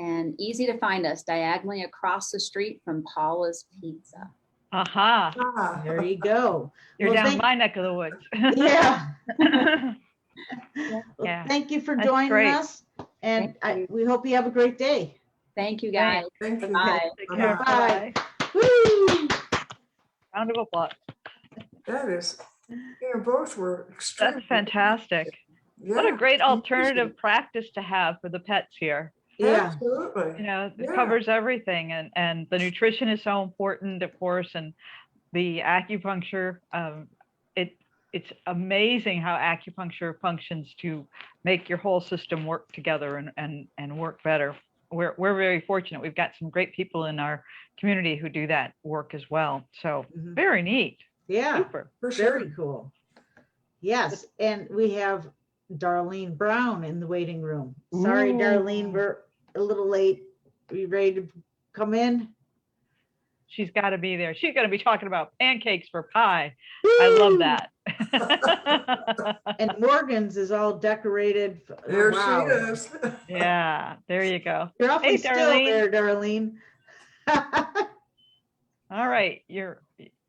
And easy to find us, diagonally across the street from Paula's Pizza. Aha, Ah, There you go. you're Well, down thank- my neck of the woods. Yeah. Yeah. Well, Yeah, thank you for that's joining great. us. And Thank you. we hope you have a great day. Thank you, guys. thank you. Bye. Take care. Bye. Bye. Woo! Round of applause. That is, both were extremely. That's fantastic. What a Yeah, great amazing. alternative practice to have for the pets here. Yeah. Absolutely. It Yeah. covers everything, and the nutrition is so important, of course, and the acupuncture. It's amazing how acupuncture functions to make your whole system work together and work better. We're very fortunate. We've got some great people in our community who do that work as well. So Mhm. very neat. Yeah. Super. For sure. Very cool. Yes, and we have Darlene Brown in the waiting room. Sorry, Ooh. Darlene, we're a little late. Are you ready to come in? She's got to be there. She's going to be talking about pancakes for pie. I love Woo! that. And Morgan's is all decorated. There Wow. she is. Yeah, there you go. You're awfully Hey, still Darlene. there, Darlene. All right, you're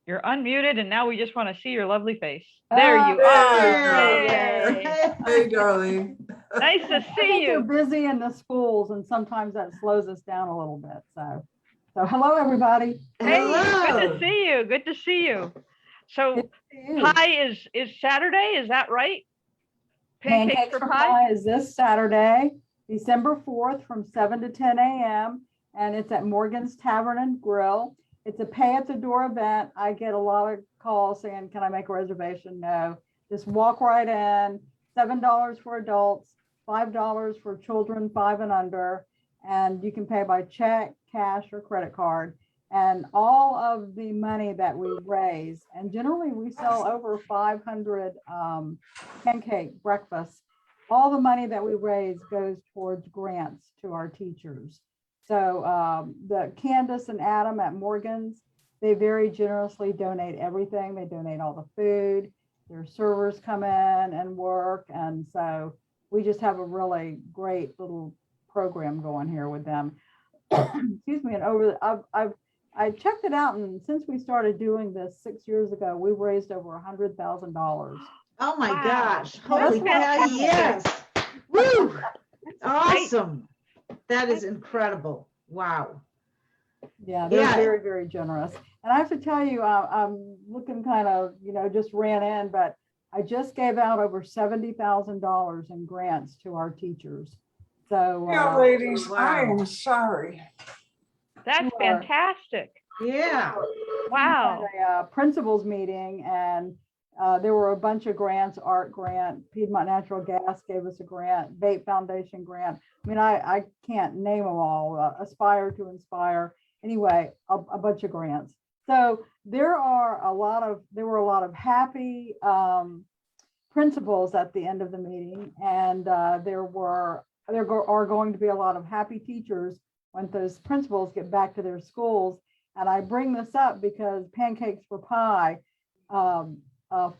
unmuted, and now we just want to see your lovely face. There you there are. you Yay. Hey, darling. Nice to I see think they're you. busy in the schools and sometimes that slows us down a little bit. So hello, everybody. Hey, good Hello. to see you. Good to see you. So Good to see you. pie is Saturday, is that right? Pancakes for pie? is this Saturday, December 4th from 7 to 10 a.m. And it's at Morgan's Tavern and Grill. It's a pay at the door event. I get a lot of calls saying, can I make a reservation? No, just walk right in. $7 for adults, $5 for children 5 and under. And you can pay by check, cash, or credit card. And all of the money that we raise, and generally we sell over 500 pancake breakfasts, all the money that we raise goes towards grants to our teachers. So the Candace and Adam at Morgan's, they very generously donate everything. They donate all the food. Their servers come in and work. And so we just have a really great little program going here with them. Excuse me. And I checked it out, and since we started doing this 6 years ago, we've raised over $100,000. Oh my Wow. gosh. Holy cow, fantastic. yes. Woo! Awesome. That is incredible. Wow. Yeah, they're Yeah. very, very generous. And I have to tell you, I'm looking kind of, just ran in, but I just gave out over $70,000 in grants to our teachers. So, Yeah, ladies, I Wow. am sorry. That's Sure. fantastic. Yeah. Wow. we had a principals meeting, and there were a bunch of grants, art grant, Piedmont Natural Gas gave us a grant, Bait Foundation grant. I mean, I can't name them all, Aspire to Inspire. Anyway, a bunch of grants. So there were a lot of happy principals at the end of the meeting, and there are going to be a lot of happy teachers when those principals get back to their schools. And I bring this up because Pancakes for Pie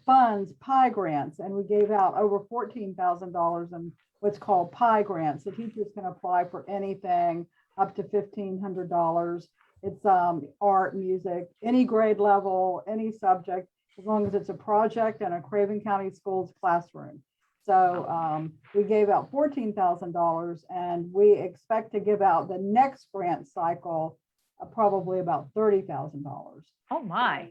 funds pie grants, and we gave out over $14,000 in what's called pie grants. The teachers can apply for anything up to $1,500. It's art, music, any grade level, any subject, as long as it's a project in a Craven County Schools classroom. So we gave out $14,000, and we expect to give out the next grant cycle probably about $30,000. Oh my.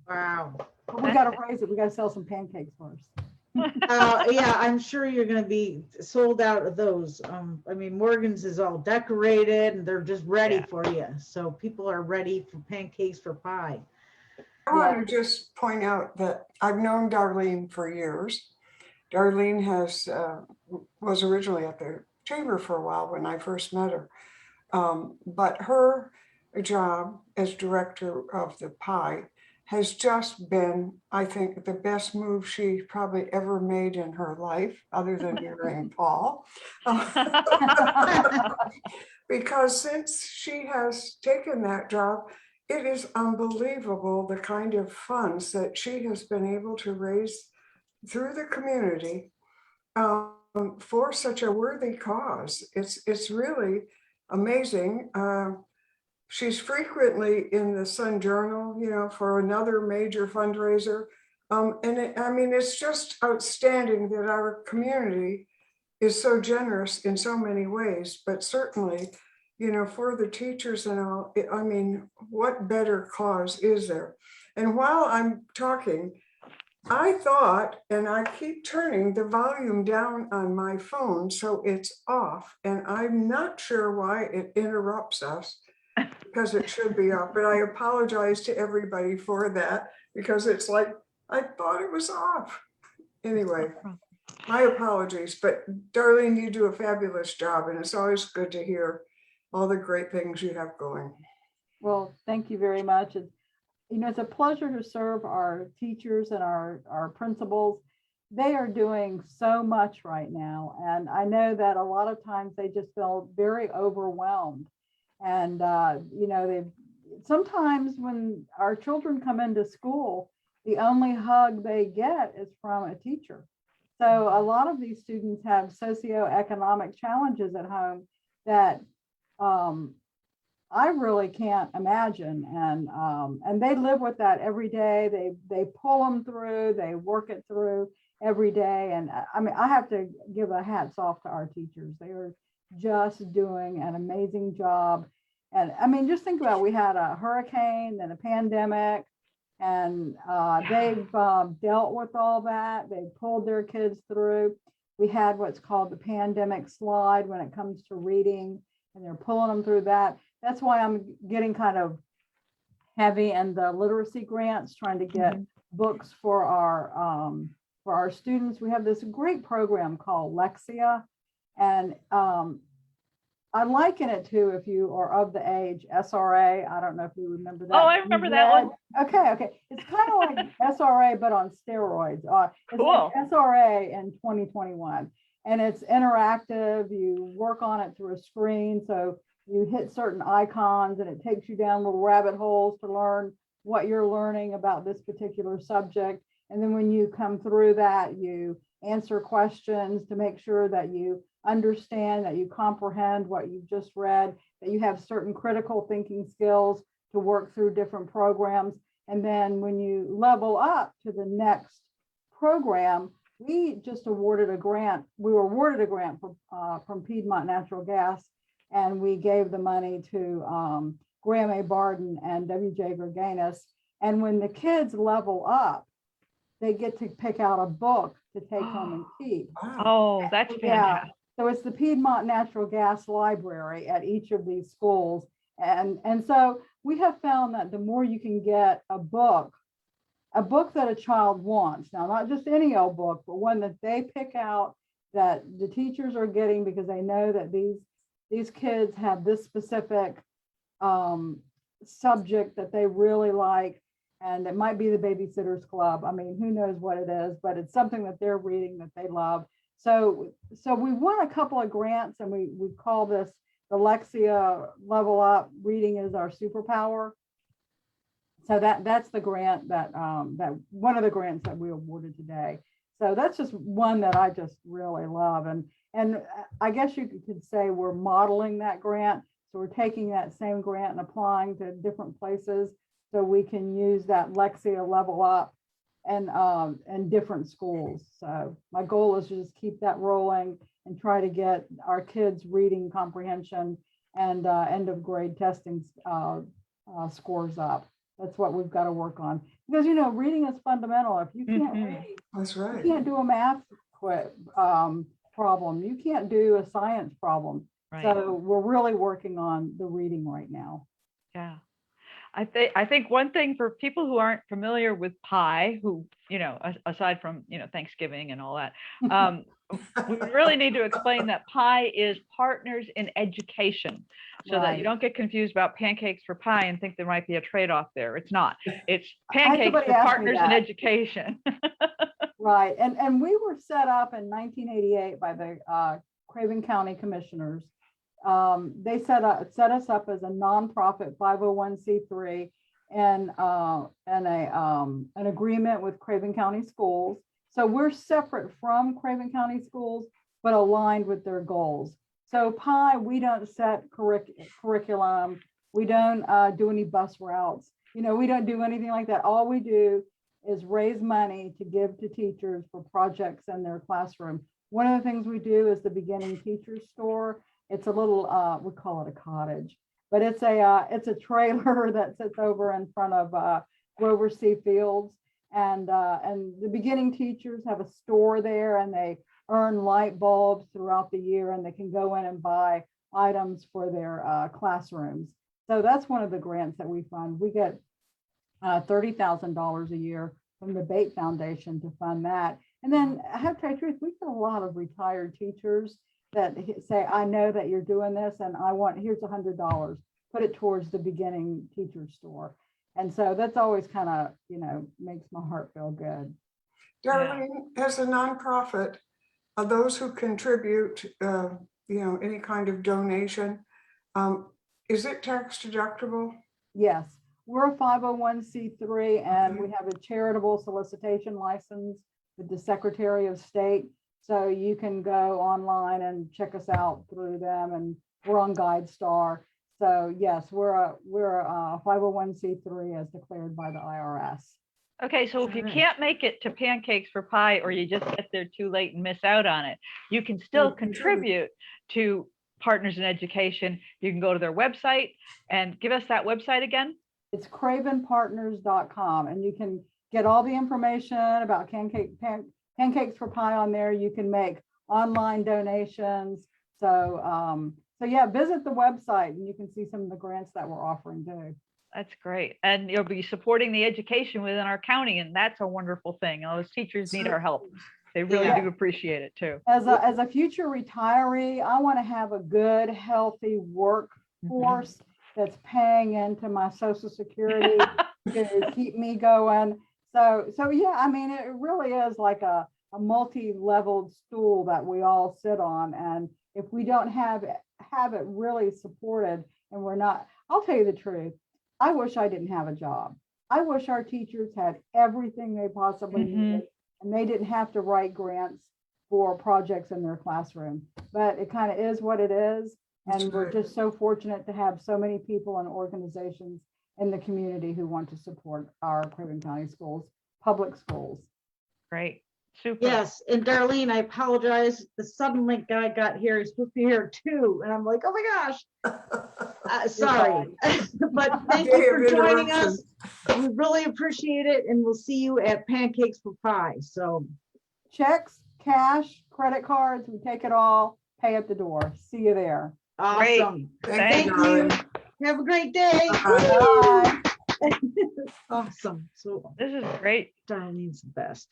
Wow. But we got to raise it. We got to sell some pancakes first. Yeah, I'm sure you're going to be sold out of those. I mean, Morgan's is all decorated and they're just ready Yeah. for you. So people are ready for pancakes for pie. I want to just point out that I've known Darlene for years. Darlene was originally at the chamber for a while when I first met her. But her job as director of the pie has just been, I think, the best move she probably ever made in her life, other than marrying Paul. Because since she has taken that job, it is unbelievable the kind of funds that she has been able to raise through the community for such a worthy cause. It's really amazing. She's frequently in the Sun Journal, you know, for another major fundraiser. I mean, it's just outstanding that our community is so generous in so many ways, but certainly, you know, for the teachers and all, I mean, what better cause is there? And while I'm talking, I thought, and I keep turning the volume down on my phone so it's off, and I'm not sure why it interrupts us because it should be off, but I apologize to everybody for that because it's like, I thought it was off. Anyway, my apologies, but Darlene, you do a fabulous job, and it's always good to hear all the great things you have going. Well, thank you very much. You know, it's a pleasure to serve our teachers and our principals. They are doing so much right now. And I know that a lot of times they just feel very overwhelmed. And, you know, sometimes when our children come into school, the only hug they get is from a teacher. So a lot of these students have socioeconomic challenges at home that I really can't imagine, and they live with that every day. They pull them through, they work it through every day, and I mean, I have to give a hats off to our teachers. They are just doing an amazing job. And I mean, just think about it. We had a hurricane, then a pandemic, and they've dealt with all that. They pulled their kids through. We had what's called the pandemic slide when it comes to reading, and they're pulling them through that. That's why I'm getting kind of heavy in the literacy grants, trying to get books for our students. We have this great program called Lexia, and I liken it to, if you are of the age, SRA. I don't know if you remember that. Oh, I remember that one. Okay. It's kind of like SRA, but on steroids. It's Cool. like SRA in 2021. And it's interactive. You work on it through a screen. So you hit certain icons and it takes you down little rabbit holes to learn what you're learning about this particular subject. And then when you come through that, you answer questions to make sure that you understand, that you comprehend what you've just read, that you have certain critical thinking skills to work through different programs. And then when you level up to the next program, we just awarded a grant. We were awarded a grant from Piedmont Natural Gas, and we gave the money to Graham A. Barden and W.J. Gerganis. And when the kids level up, they get to pick out a book to take home and keep. Oh, that's fantastic. So it's the Piedmont Natural Gas Library at each of these schools. And so we have found that the more you can get a book that a child wants, now not just any old book, but one that they pick out, that the teachers are getting because they know that these kids have this specific subject that they really like. And it might be the Babysitters Club. I mean, who knows what it is, but it's something that they're reading that they love. So we won a couple of grants, and we call this the Lexia Level Up. Reading is our superpower. So that's the grant that one of the grants that we awarded today. So that's just one that I just really love. And I guess you could say we're modeling that grant. So we're taking that same grant and applying to different places so we can use that Lexia Level Up and different schools. So my goal is to just keep that rolling and try to get our kids' reading comprehension and end of grade testing scores up. That's what we've got to work on, because you know, reading is fundamental. If you can't read, that's right. You can't do a math problem. You can't do a science problem. Right. So we're really working on the reading right now. Yeah. I think one thing for people who aren't familiar with PI, who, you know, aside from, you know, Thanksgiving and all that, we really need to explain that PI is Partners in Education, so that you don't get confused about pancakes for pie and think there might be a trade-off there. It's not. It's pancakes for Partners in Education. Right. And we were set up in 1988 by the Craven County Commissioners. They set us up as a nonprofit 501c3 and an agreement with Craven County Schools. So we're separate from Craven County Schools, but aligned with their goals. So PI, we don't set curriculum. We don't do any bus routes. You know, we don't do anything like that. All we do is raise money to give to teachers for projects in their classroom. One of the things we do is the Beginning Teacher Store. It's a little, we call it a cottage, but it's a trailer that sits over in front of Grover C. Fields. And the beginning teachers have a store there, and they earn light bulbs throughout the year, and they can go in and buy items for their classrooms. So that's one of the grants that we fund. We get $30,000 a year from the Bait Foundation to fund that. And then I have to tell you the truth, we get a lot of retired teachers that say, I know that you're doing this, and here's $100, put it towards the Beginning Teacher Store. And so that's always kind of, you know, makes my heart feel good. Darlene, as a nonprofit, those who contribute, you know, any kind of donation, is it tax deductible? Yes, we're a 501c3, and we have a charitable solicitation license with the Secretary of State. So you can go online and check us out through them, and we're on GuideStar. So yes, we're a 501c3 as declared by the IRS. Okay, so if you can't make it to Pancakes for Pie, or you just get there too late and miss out on it, you can still contribute to Partners in Education. You can go to their website, and give us that website again. It's cravenpartners.com, and you can get all the information about Pancakes for Pie on there. You can make online donations. So yeah, visit the website, and you can see some of the grants that we're offering too. That's great. And you'll be supporting the education within our county, and that's a wonderful thing. All those teachers need our help. They really do appreciate it too. As a future retiree, I want to have a good, healthy workforce that's paying into my Social Security to keep me going. So yeah, I mean, it really is like a multi-leveled stool that we all sit on. And if we don't have it really supported, and we're not, I'll tell you the truth, I wish I didn't have a job. I wish our teachers had everything they possibly needed, and they didn't have to write grants for projects in their classroom. But it kind of is what it is. And we're just so fortunate to have so many people and organizations in the community who want to support our Craven County schools, public schools. Great. Super. Yes, and Darlene, I apologize. The Suddenlink guy got here. He's supposed to be here too. And I'm like, oh my gosh. Sorry. But thank you for joining us. We really appreciate it. And we'll see you at Pancakes for Pie. So checks, cash, credit cards, we take it all, pay at the door. See you there. awesome. Thank you. Thank you. Have a great day. Bye. Awesome. So This is great. Darlene's the best.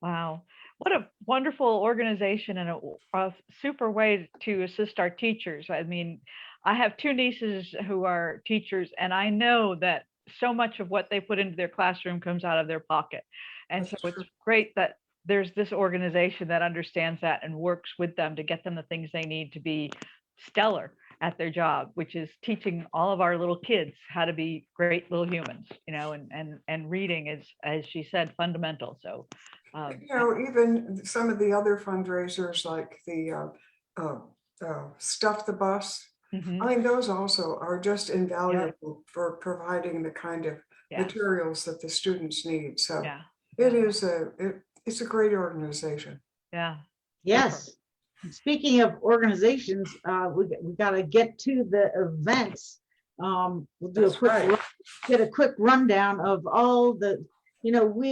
Wow. What a wonderful organization, and a super way to assist our teachers. I mean, I have two nieces who are teachers, and I know that so much of what they put into their classroom comes out of their pocket. And so it's great that there's this organization that understands that and works with them to get them the things they need to be stellar at their job, which is teaching all of our little kids how to be great little humans, you know, and reading is, as she said, fundamental. So You know, even some of the other fundraisers like the Stuff the Bus, I mean, those also are just invaluable for providing the kind of materials that the students need. So it's a great organization. Yeah. Yes. Speaking of organizations, we got to get to the events. We'll do get a quick rundown of all the, you know,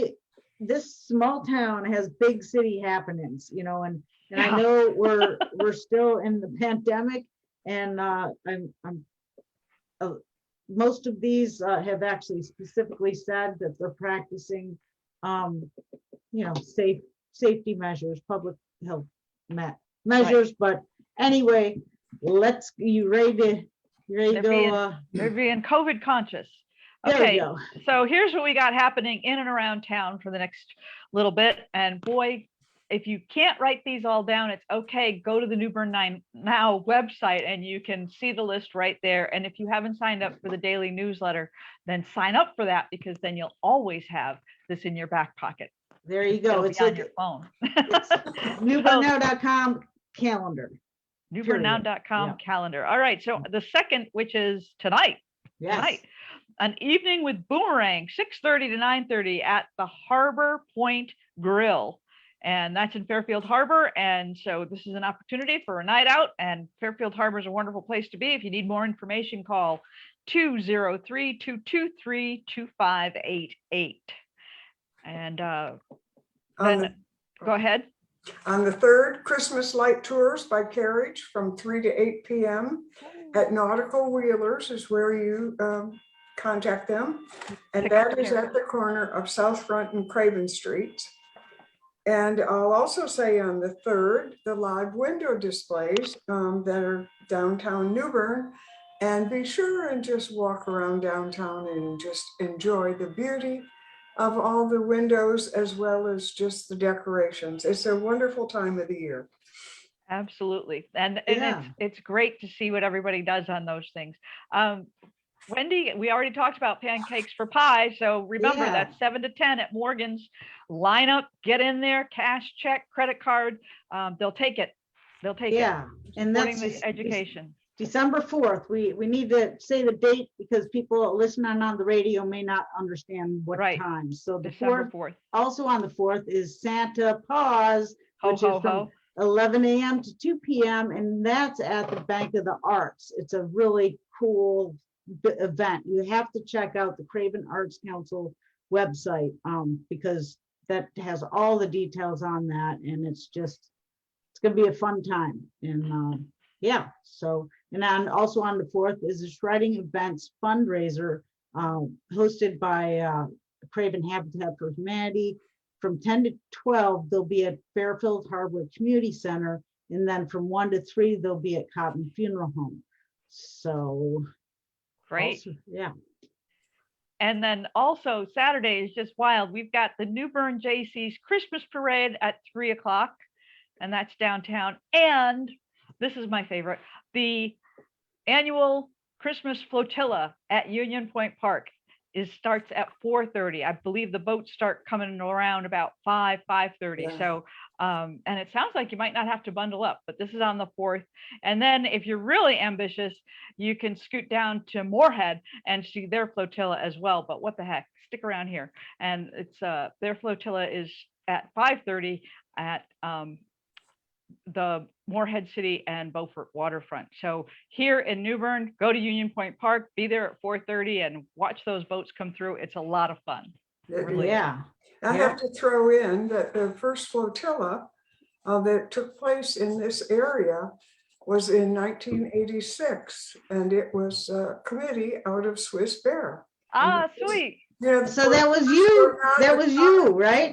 this small town has big city happenings, you know, and I know we're still in the pandemic, and most of these have actually specifically said that they're practicing, you know, safety measures, public health measures. But anyway, you ready to go? They're being COVID conscious. There Okay, we go. so here's what we got happening in and around town for the next little bit. And boy, if you can't write these all down, it's okay. Go to the New Bern Now website and you can see the list right there. And if you haven't signed up for the daily newsletter, then sign up for that, because then you'll always have this in your back pocket. There you go. It'll be It's on like your phone. newbernnow.com calendar. Newbernnow.com Yeah. calendar. All right. So the second, which is tonight, Yes. an evening with Boomerang, 6:30 to 9:30 at the Harbor Point Grill. And that's in Fairfield Harbor. And so this is an opportunity for a night out, and Fairfield Harbor is a wonderful place to be. If you need more information, call 203-223-2588. And On then the, go ahead. on the 3rd, Christmas light tours by carriage from 3 to 8 p.m. at Nautical Wheelers is where you contact them. And that is at the corner of South Front and Craven Streets. And I'll also say on the 3rd, the live window displays that are downtown New Bern. And be sure and just walk around downtown and just enjoy the beauty of all the windows as well as just the decorations. It's a wonderful time of the year. Absolutely. And Yeah. it's great to see what everybody does on those things. Wendy, we already talked about pancakes for pie. So remember, Yeah. that's 7 to 10 at Morgan's. Line up, get in there, cash, check, credit card. They'll take it. They'll take it. Yeah. And Supporting that's the education. December 4th. We need to say the date because people listening on the radio may not understand what Right. time. So the December 4th, 4th. also on the 4th is Santa Paws, Ho, which ho, is from ho. 11 a.m. to 2 p.m. And that's at the Bank of the Arts. It's a really cool event. You have to check out the Craven Arts Council website because that has all the details on that. And it's going to be a fun time. And yeah, so, and then also on the 4th is the Shredding Events fundraiser hosted by Craven Habitat for Humanity. From 10 to 12, they'll be at Fairfield Harbor Community Center. And then from 1 to 3, they'll be at Cotton Funeral Home. So Great. also, yeah. And then also Saturday is just wild. We've got the New Bern Jaycees Christmas Parade at 3 o'clock, and that's downtown. And this is my favorite, the annual Christmas Flotilla at Union Point Park starts at 4:30. I believe the boats start coming around about 5:30. Yeah. So, and it sounds like you might not have to bundle up, but this is on the 4th. And then if you're really ambitious, you can scoot down to Moorhead and see their flotilla as well. But what the heck, stick around here. And it's their flotilla is at 5:30 at the Moorhead City and Beaufort waterfront. So here in New Bern, go to Union Point Park, be there at 4:30 and watch those boats come through. It's a lot of fun. Really. Yeah. I have to throw in that the first flotilla that took place in this area was in 1986, and it was a committee out of Swiss Bear. Ah, sweet. Yeah, So that was you, right?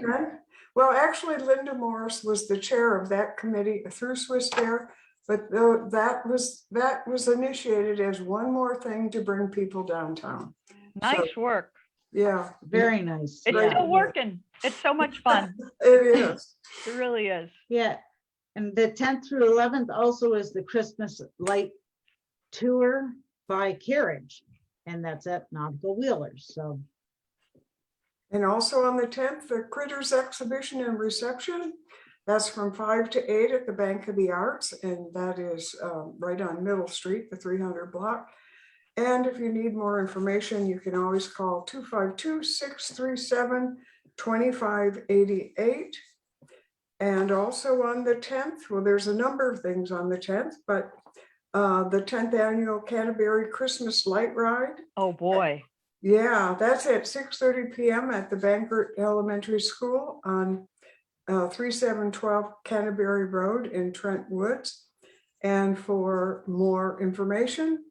Well, actually, Linda Morris was the chair of that committee through Swiss Bear, but that was initiated as one more thing to bring people downtown. Nice work. Yeah, Very nice. It's Yeah. still working. It's so much fun. it is. It really is. Yeah. And the 10th through 11th also is the Christmas light tour by carriage. And that's at Nautical Wheelers. So And also on the 10th, the Critters exhibition and reception. That's from 5 to 8 at the Bank of the Arts, and that is right on Middle Street, the 300 block. And if you need more information, you can always call 252-637-2588. And also on the 10th, well, there's a number of things on the 10th, but the 10th annual Canterbury Christmas Light Ride. Oh, boy. Yeah, that's at 6:30 p.m. at the Bankert Elementary School on 3712 Canterbury Road in Trent Woods. And for more information,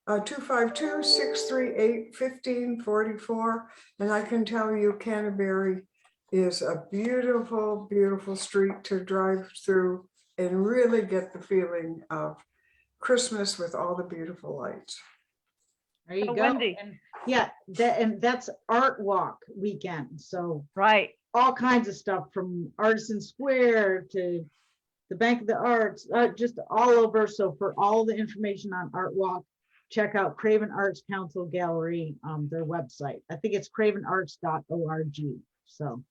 252-638-1544. And I can tell you Canterbury is a beautiful, beautiful street to drive through and really get the feeling of Christmas with all the beautiful lights. there you So, go. Wendy. And yeah, that's Art Walk weekend. So Right. all kinds of stuff from Artisan Square to the Bank of the Arts, just all over. So for all the information on Art Walk, check out Craven Arts Council Gallery, their website. I think it's cravenarts.org. So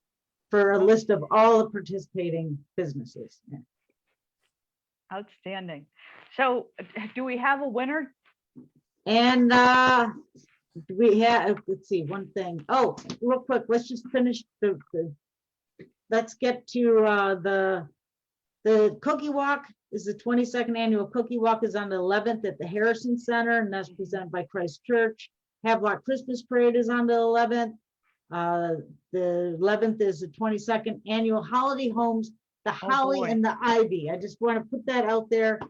for a list of all the participating businesses. Yeah. Outstanding. So do we have a winner? And we have, let's see, one thing. Oh, real quick, let's just finish let's get to the Cookie Walk is the 22nd annual Cookie Walk is on the 11th at the Harrison Center, and that's presented by Christ Church. Havelock Christmas Parade is on the 11th. The 11th is the 22nd annual Holiday Homes, the Holly boy. and the Ivy. I just want to put that out there.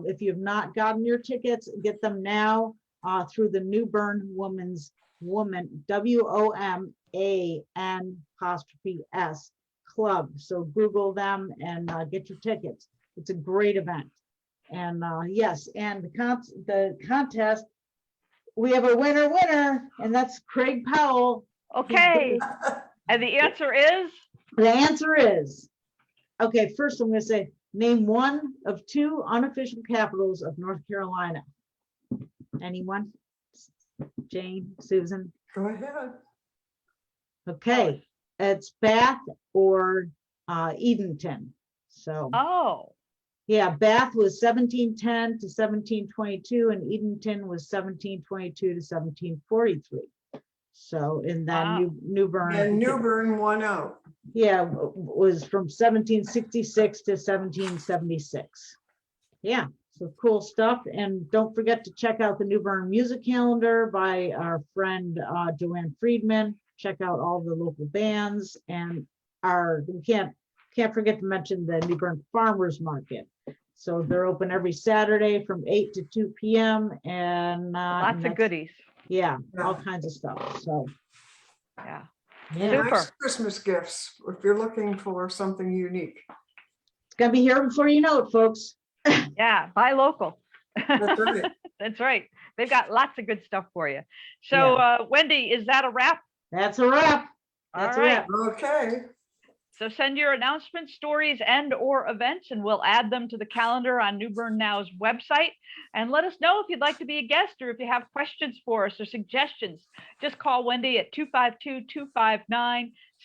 If you've not gotten your tickets, get them now through the New Bern Woman, WOMAN' Club. So Google them and get your tickets. It's a great event. And yes, and the contest, we have a winner, and that's Craig Powell. Okay. And the answer is? The answer is, okay, first I'm going to say, name one of two unofficial capitals of North Carolina. Anyone? Jane, Susan? Go ahead. Okay, it's Bath or Edenton. So, Oh, yeah, Bath was 1710 to 1722, and Edenton was 1722 to 1743. So, in that Wow. New Bern. And New Bern won out. Yeah, was from 1766 to 1776. Yeah, so cool stuff. And don't forget to check out the New Bern music calendar by our friend Joanne Friedman. Check out all the local bands, and we can't forget to mention the New Bern Farmers Market. So they're open every Saturday from 8 to 2 p.m. and lots of goodies. Yeah, all kinds of stuff. So Yeah. yeah, Super. Nice Christmas gifts if you're looking for something unique. it's gonna be here before you know it, folks. Yeah, buy local. That's right. That's right. They've got lots of good stuff for you. So Wendy, is that a wrap? That's a wrap. That's All a right. wrap. Okay. So send your announcements, stories, and or events, and we'll add them to the calendar on New Bern Now's website. And let us know if you'd like to be a guest or if you have questions for us or suggestions. Just call Wendy at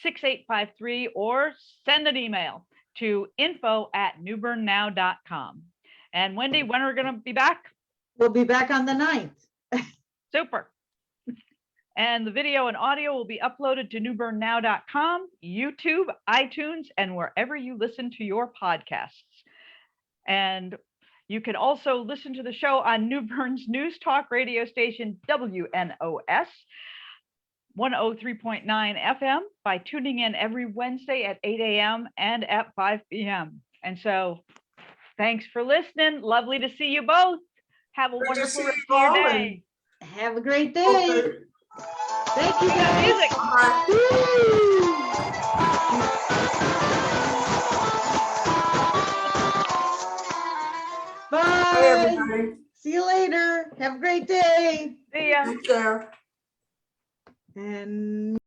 252-259-6853 or send an email to info@newbernnow.com. And Wendy, when are we going to be back? We'll be back on the 9th. Super. And the video and audio will be uploaded to newbernnow.com, YouTube, iTunes, and wherever you listen to your podcasts. And you can also listen to the show on New Bern's news talk radio station, WNOS 103.9 FM, by tuning in every Wednesday at 8 a.m. and at 5 p.m. And so thanks for listening. Lovely to see you both. Have a Good to wonderful see rest you of your all, day. Have a great day. Okay. Thank you, guys. Music. Bye. Bye, Bye. everybody. See you later. Have a great day. See ya. Take care. And